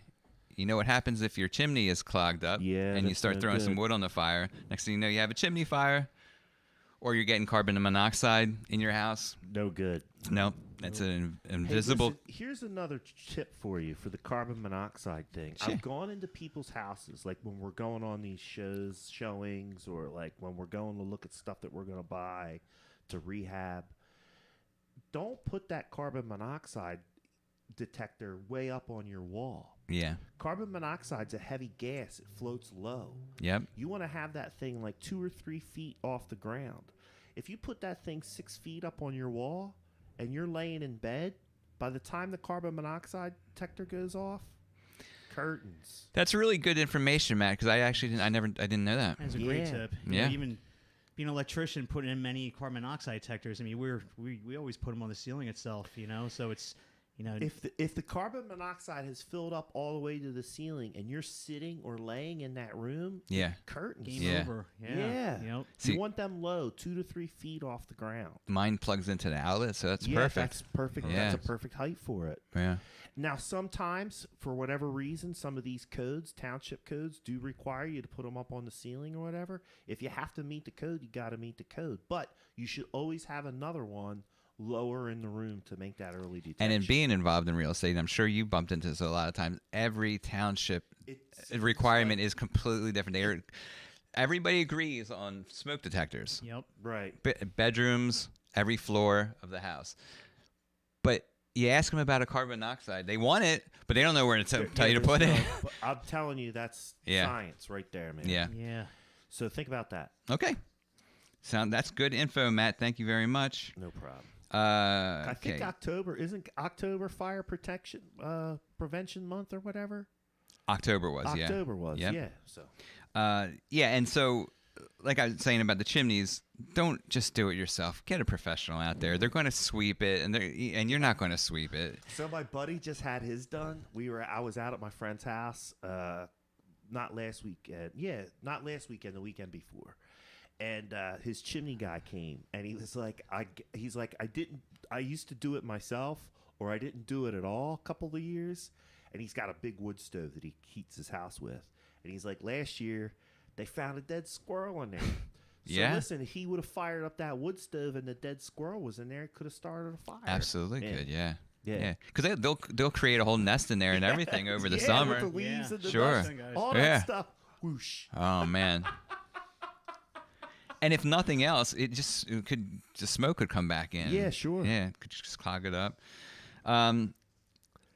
You know what happens if your chimney is clogged up Yeah, and you that's start no throwing some good. wood on the fire. Next thing you know, you have a chimney fire, or you're getting carbon monoxide in your house. No good. No, that's an Hey, invisible. listen, here's another tip for you for the carbon monoxide thing. Sure. I've gone into people's houses, like when we're going on these showings, or like when we're going to look at stuff that we're going to buy to rehab. Don't put that carbon monoxide detector way up on your wall. Yeah. Carbon monoxide's a heavy gas. It floats low. Yep. You want to have that thing like 2 or 3 feet off the ground. If you put that thing 6 feet up on your wall and you're laying in bed, by the time the carbon monoxide detector goes off, curtains. That's really good information, Matt. Because I didn't know that. That's a great Yeah. tip. Yeah. Even being an electrician, putting in many carbon monoxide detectors. I mean, we always put them on the ceiling itself. So it's If the carbon monoxide has filled up all the way to the ceiling and you're sitting or laying in that room, Yeah. curtains. game Yeah. over. Yeah. Yep. See- You want them low, 2 to 3 feet off the ground. Mine plugs into the outlet, so that's Yeah, perfect. That's perfect. Yeah. That's a perfect height for it. Yeah. Now, sometimes, for whatever reason, some of these codes, township codes, do require you to put them up on the ceiling or whatever. If you have to meet the code, you got to meet the code. But you should always have another one lower in the room to make that early detection. And in being involved in real estate, I'm sure you bumped into this a lot of times. Every township requirement is completely different. Everybody agrees on smoke detectors. Yep. Right. Bedrooms, every floor of the house. But you ask them about a carbon monoxide, they want it, but they don't know where to tell you to put it. But I'm telling you, that's Yeah. science right there, man. Yeah. Yeah. So think about that. Okay. That's good info, Matt. Thank you very much. No problem. I think isn't October fire protection prevention month or whatever? October was, yeah. October was, Yep. yeah. So and so like I was saying about the chimneys, don't just do it yourself. Get a professional out there. They're going to sweep it, and you're not going to sweep it. So my buddy just had his done. I was out at my friend's house, not last weekend. Yeah, not last weekend, the weekend before. And his chimney guy came, and he was like, I used to do it myself, or I didn't do it at all a couple of years. And he's got a big wood stove that he heats his house with. And he's like, last year, they found a dead squirrel in there. So listen, if he would have fired up that wood stove and the dead squirrel was in there, it could have started a fire. Absolutely could, yeah. Yeah. Because they'll create a whole nest in there and everything over the summer. With the leaves and the sure. dust, all that stuff. Whoosh. Oh, man. And if nothing else, the smoke could come back in. Yeah, sure. Yeah, it could just clog it up.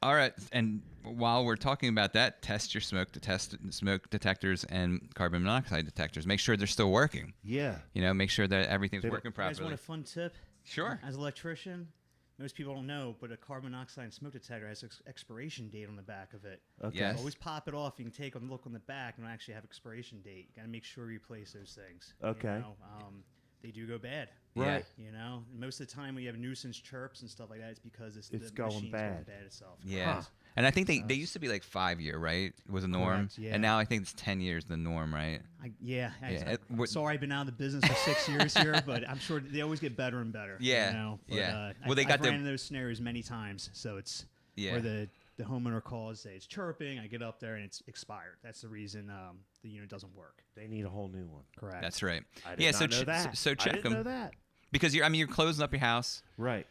All right, and while we're talking about that, test your smoke detectors and carbon monoxide detectors. Make sure they're still working. Yeah. Make sure that everything's working properly. You guys want a fun tip? Sure. As an electrician, most people don't know, but a carbon monoxide smoke detector has an expiration date on the back of it. Okay. Yes. So always pop it off. You can take a look on the back and it'll actually have expiration date. You got to make sure you replace those things. Okay. They do go bad. Right. Most of the time when you have nuisance chirps and stuff like that, it's because the going machine's bad. going bad itself. Yeah. Huh. And I think they used to be like 5 year, right? Was a norm. Correct, yeah. And now I think it's 10 years the norm, right? I'm sorry I've been out of the business for 6 years here, but I'm sure they always get better and better. Yeah. Well, I've ran into those scenarios many times, so it's where the homeowner calls, say it's chirping, I get up there and it's expired. That's the reason the unit doesn't work. They need a whole new one. Correct. That's right. I did not know that. So check I didn't know that. because you're closing up your house. Right.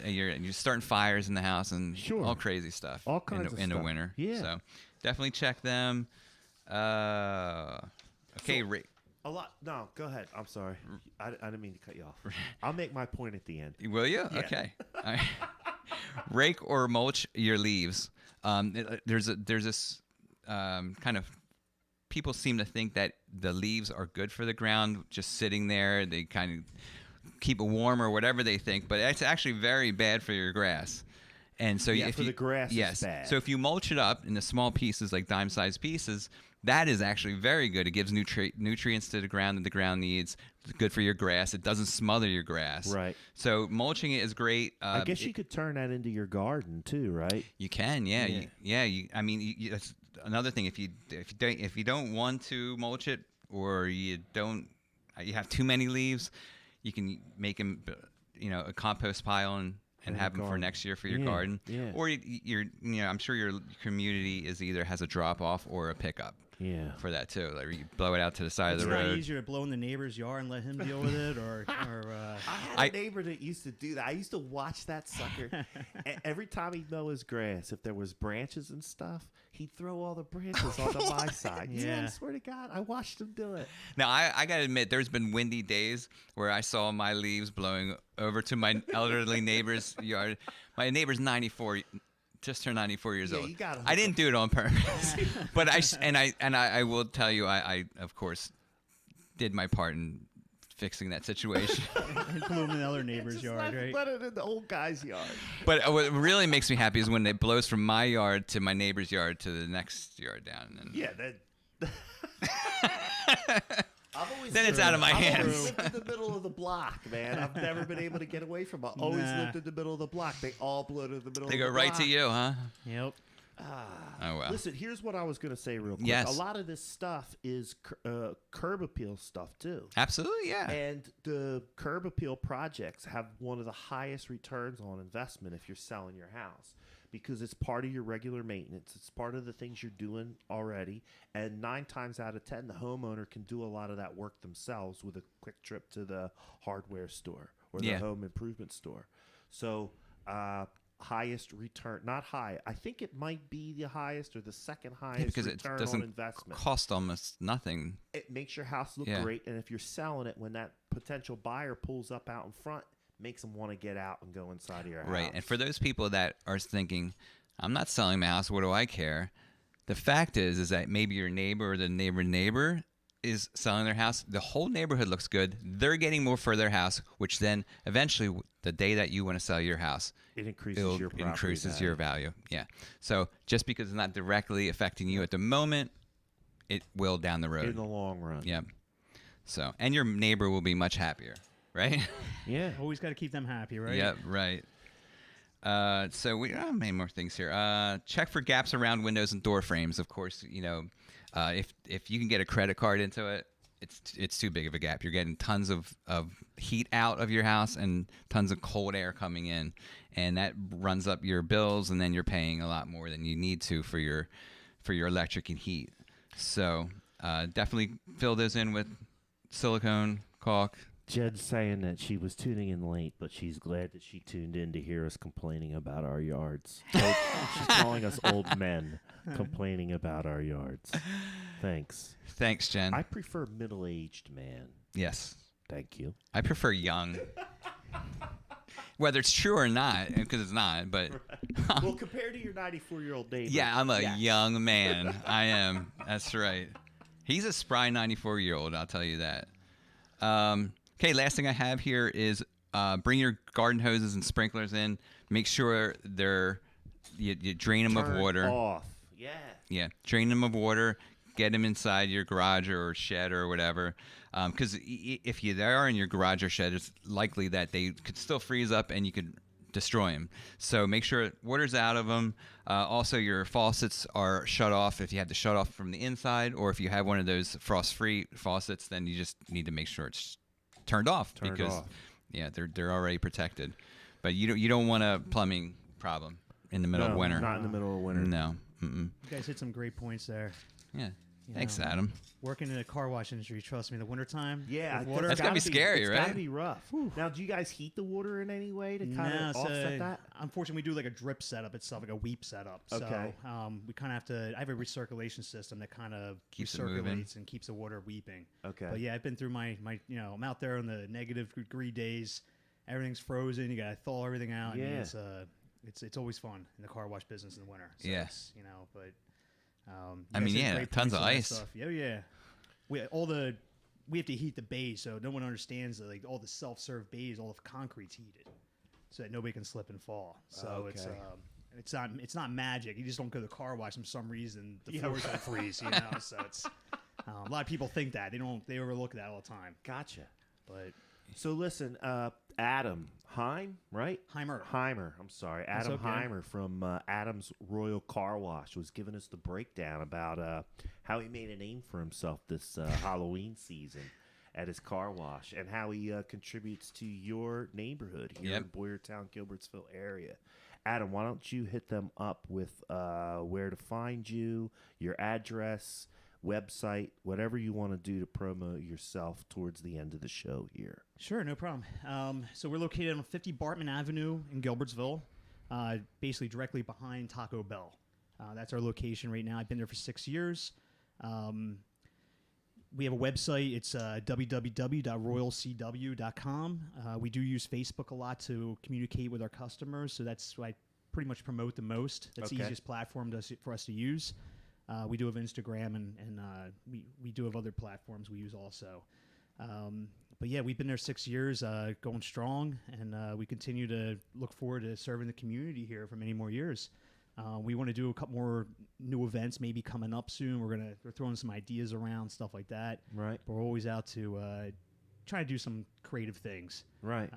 You're starting fires in the house and all crazy stuff. All kinds of in the stuff. winter. Yeah. So definitely check them. Okay, Rick. A lot. No, go ahead. I'm sorry. I didn't mean to cut you off. I'll make my point at the end. Will you? Yeah. Okay. All right. Rake or mulch your leaves. There's this kind of people seem to think that the leaves are good for the ground, just sitting there. They kind of keep it warm or whatever they think, but it's actually very bad for your grass. And so for the grass, it's bad. So if you mulch it up into small pieces, like dime-sized pieces, that is actually very good. It gives nutrients to the ground that the ground needs. It's good for your grass. It doesn't smother your grass. Right. So mulching it is great. I guess you could turn that into your garden too, right? You can, yeah. That's another thing. If you don't want to mulch it, or you have too many leaves, you can make them, a compost pile and have them for next year for your garden. Yeah. Or I'm sure your community has a drop off or a pickup. Yeah. For that too, like you blow it out to the side of the It's road. not easier to blow in the neighbor's yard and let him deal with it, or I had a neighbor that used to do that. I used to watch that sucker. Every time he'd mow his grass, if there was branches and stuff, he'd throw all the branches onto my side. Yeah, I swear to God, I watched him do it. Now, I got to admit, there's been windy days where I saw my leaves blowing over to my elderly neighbor's yard. My neighbor's 94. Just turned 94 years old. I didn't do it on purpose, but I will tell you, I of course did my part in fixing that situation. and blew in the other neighbor's yard, right? Let it in the old guy's yard. But what really makes me happy is when it blows from my yard to my neighbor's yard to the next yard down. And yeah, that. Then it's out of my hands. I've always lived in the middle of the block, man. I've never been able to get away from it. Always lived in the middle of the block. They all blow to the middle of the block. They go right to you, huh? Yep. Oh, well. Listen, here's what I was going to say real quick. Yes. A lot of this stuff is curb appeal stuff, too. Absolutely, yeah. And the curb appeal projects have one of the highest returns on investment if you're selling your house, because it's part of your regular maintenance. It's part of the things you're doing already. And 9 times out of 10, the homeowner can do a lot of that work themselves with a quick trip to the hardware store or the home improvement store. So highest return, not high. I think it might be the highest or the second highest because return it doesn't on investment. Cost almost nothing. It makes your house look great. And if you're selling it, when that potential buyer pulls up out in front, makes them want to get out and go inside of your house. Right. And for those people that are thinking, I'm not selling my house, what do I care? The fact is that maybe your neighbor or the neighbor is selling their house, the whole neighborhood looks good. They're getting more for their house, which then eventually, the day that you want to sell your house, it increases your value. Yeah. So just because it's not directly affecting you at the moment, it will down the road. In the long run. Yeah. So, and your neighbor will be much happier, right? Yeah. Always got to keep them happy, right? Yep, right. So we don't have many more things here. Check for gaps around windows and door frames. Of course, if you can get a credit card into it, it's too big of a gap. You're getting tons of heat out of your house and tons of cold air coming in, and that runs up your bills, and then you're paying a lot more than you need to for your electric and heat. So definitely fill those in with silicone caulk. Jed's saying that she was tuning in late, but she's glad that she tuned in to hear us complaining about our yards. She's calling us old men complaining about our yards. Thanks. Thanks, Jen. I prefer middle-aged man. Yes. Thank you. I prefer young. Whether it's true or not, because it's not, but... Right. Well, compared to your 94-year-old neighbor. Yeah, I'm a young man. I am. That's right. He's a spry 94-year-old, I'll tell you that. Okay, last thing I have here is bring your garden hoses and sprinklers in. Make sure you drain them of water. Off. Yeah. Yeah, drain them of water. Get them inside your garage or shed or whatever. Because if they are in your garage or shed, it's likely that they could still freeze up and you could destroy them. So make sure water's out of them. Also, your faucets are shut off if you have to shut off from the inside, or if you have one of those frost-free faucets, then you just need to make sure it's turned off because they're already protected. But you don't want a plumbing problem in the middle of winter. Not in the middle of winter. No. Mm-mm. You guys hit some great points there. Yeah. Thanks, Adam. Working in the car wash industry, trust me, the wintertime. Yeah, water, that's gotta be scary, it's right? It's gotta be rough. Whew. Now, do you guys heat the water in any way to kind of offset that? Unfortunately, we do like a drip setup itself, like a weep setup. Okay. So we kind of have to. I have a recirculation system that kind of Keeps it moving and keeps the water weeping. Okay. But yeah, I've been through my I'm out there on the negative degree days. Everything's frozen. You got to thaw everything out. Yeah. I mean, it's always fun in the car wash business in the winter. So yes. But. Tons of ice. Yeah. We have to heat the bays, so no one understands that like all the self-serve bays, all the concrete's heated, so that nobody can slip and fall. So it's not magic. You just don't go to the car wash and for some reason the floors don't freeze. So it's a lot of people think that they overlook that all the time. Gotcha. But so listen, Adam Heimler. I'm sorry, Adam Heimler from Adam's Royal Car Wash was giving us the breakdown about how he made a name for himself this Halloween season at his car wash and how he contributes to your neighborhood here in Boyertown, Gilbertsville area. Adam, why don't you hit them up with where to find you, your address, website, whatever you want to do to promote yourself towards the end of the show here. Sure, no problem. So we're located on 50 Bartman Avenue in Gilbertsville, basically directly behind Taco Bell. That's our location right now. I've been there for 6 years. We have a website. It's www.royalcw.com. We do use Facebook a lot to communicate with our customers, so that's what I pretty much promote the most. That's the easiest platform for us to use. We do have Instagram, and we do have other platforms we use also. But yeah, we've been there 6 years, going strong, and we continue to look forward to serving the community here for many more years. We want to do a couple more new events maybe coming up soon. We're throwing some ideas around, stuff like that. Right. But we're always out to try to do some creative things. Right.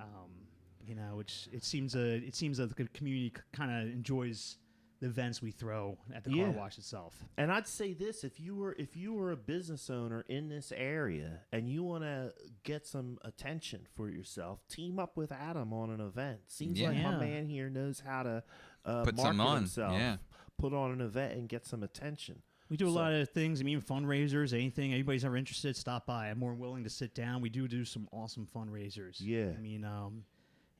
Which it seems that the community kind of enjoys the events we throw at the car wash itself. And I'd say this, if you were a business owner in this area and you want to get some attention for yourself, team up with Adam on an event. Seems like my man here knows how to put some on himself, put on an event and get some attention. We do a lot of things. I mean, fundraisers, anything. Anybody's ever interested, stop by. I'm more willing to sit down. We do some awesome fundraisers. Yeah. I mean,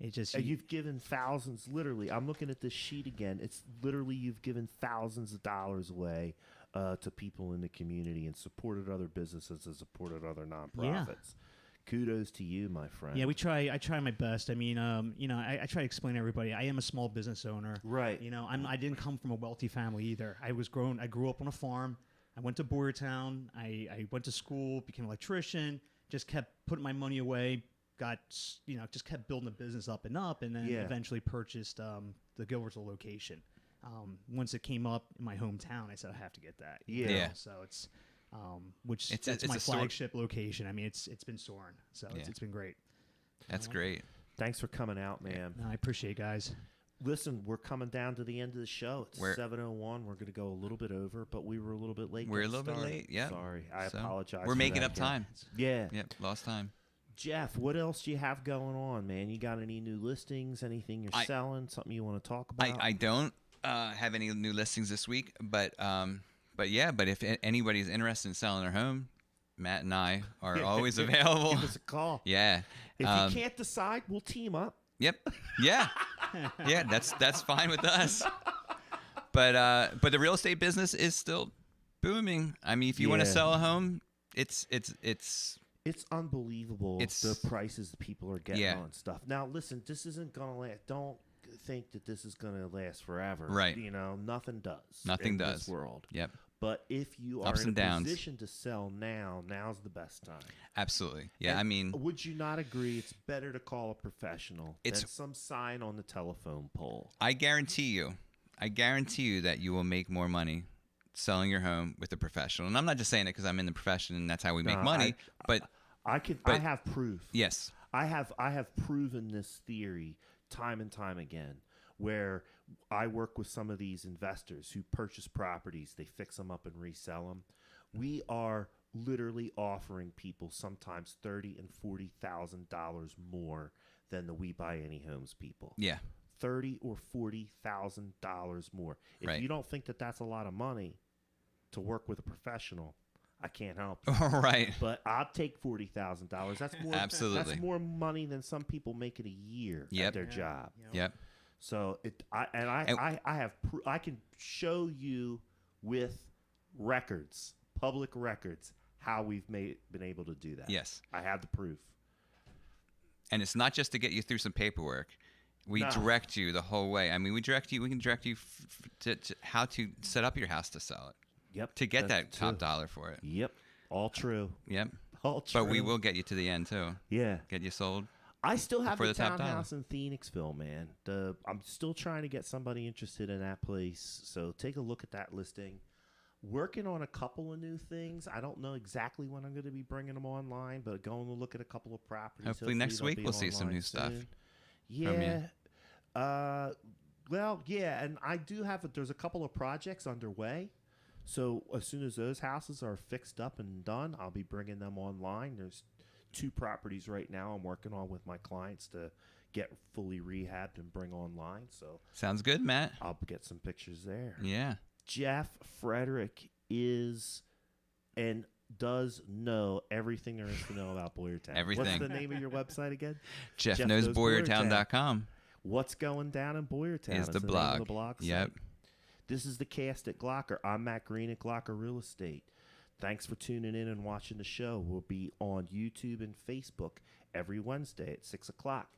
it just... You've given thousands, literally. I'm looking at this sheet again. It's literally you've given thousands of dollars away to people in the community and supported other businesses and supported other nonprofits. Yeah. Kudos to you, my friend. Yeah, I try my best. I mean, I try to explain to everybody, I am a small business owner. Right. I didn't come from a wealthy family either. I grew up on a farm. I went to Boyertown. I went to school, became an electrician, just kept putting my money away, just kept building the business up, and then eventually purchased the Gilbertsville location. Once it came up in my hometown, I said, I have to get that. So it's, it's my flagship location. I mean, it's been soaring. So it's been great. That's great. Thanks for coming out, man. No, I appreciate it, guys. Listen, we're coming down to the end of the show. It's 7:01. We're going to go a little bit over, but we were a little bit late. We're a little bit late, yeah. Sorry. I apologize. We're making up time. Yeah. Yep, lost time. Jeff, what else do you have going on, man? You got any new listings, anything you're selling, something you want to talk about? I don't have any new listings this week, but if anybody's interested in selling their home, Matt and I are always available. Give us a call. Yeah. If you can't decide, we'll team up. Yep. Yeah. Yeah, that's fine with us. But the real estate business is still booming. I mean, if you want to sell a home, it's unbelievable the prices that people are getting on stuff. Now, listen, this isn't going to last. Don't think that this is going to last forever. Right. You know, nothing does. Nothing does. In this world. Yep. But if you are in a position to sell now's the best time. Absolutely. Yeah, and I mean, would you not agree it's better to call a professional than some sign on the telephone pole? I guarantee you that you will make more money selling your home with a professional. And I'm not just saying it because I'm in the profession and that's how we make money, but I have proof. Yes. I have proven this theory time and time again, where I work with some of these investors who purchase properties, they fix them up and resell them. We are literally offering people sometimes $30,000 and $40,000 more than the We Buy Any Homes people. Yeah, $30,000 or $40,000 more. If you don't think that that's a lot of money to work with a professional, I can't help you. Right. But I'll take $40,000. That's more. Absolutely. That's more money than some people make in a year at their job. Yep. So I can show you with records, public records, how we've been able to do that. Yes. I have the proof. And it's not just to get you through some paperwork. We direct you the whole way. I mean, we can direct you to how to set up your house to sell it. Yep. To get that top dollar for it. Yep. All true. Yep. All true. But we will get you to the end too. Yeah. Get you sold. I still have the top townhouse in Phoenixville, man. I'm still trying to get somebody interested in that place. So take a look at that listing. Working on a couple of new things. I don't know exactly when I'm going to be bringing them online, but going to look at a couple of properties. Hopefully next week we'll see some new stuff. Yeah. Well, yeah, and I do there's a couple of projects underway. So as soon as those houses are fixed up and done, I'll be bringing them online. There's 2 properties right now I'm working on with my clients to get fully rehabbed and bring online. So sounds good, Matt. I'll get some pictures there. Yeah. Jeff Frederick is and does know everything there is to know about Boyertown. Everything. What's the name of your website again? JeffKnowsBoyertown.com. What's going down in Boyertown? Is the blog. Name of the blog site. Yep. This is the cast at Glocker. I'm Matt Green at Glocker Real Estate. Thanks for tuning in and watching the show. We'll be on YouTube and Facebook every Wednesday at 6 o'clock,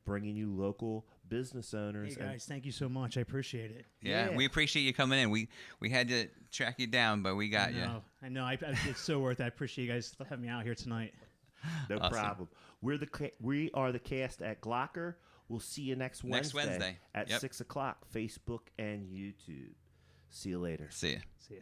bringing you local business owners. Hey, guys, thank you so much. I appreciate it. Yeah, we appreciate you coming in. We had to track you down, but we got you. I know. It's so worth it. I appreciate you guys having me out here tonight. No problem. We are the cast at Glocker. We'll see you next Wednesday. At 6 o'clock, Facebook and YouTube. See you later. See ya. See ya.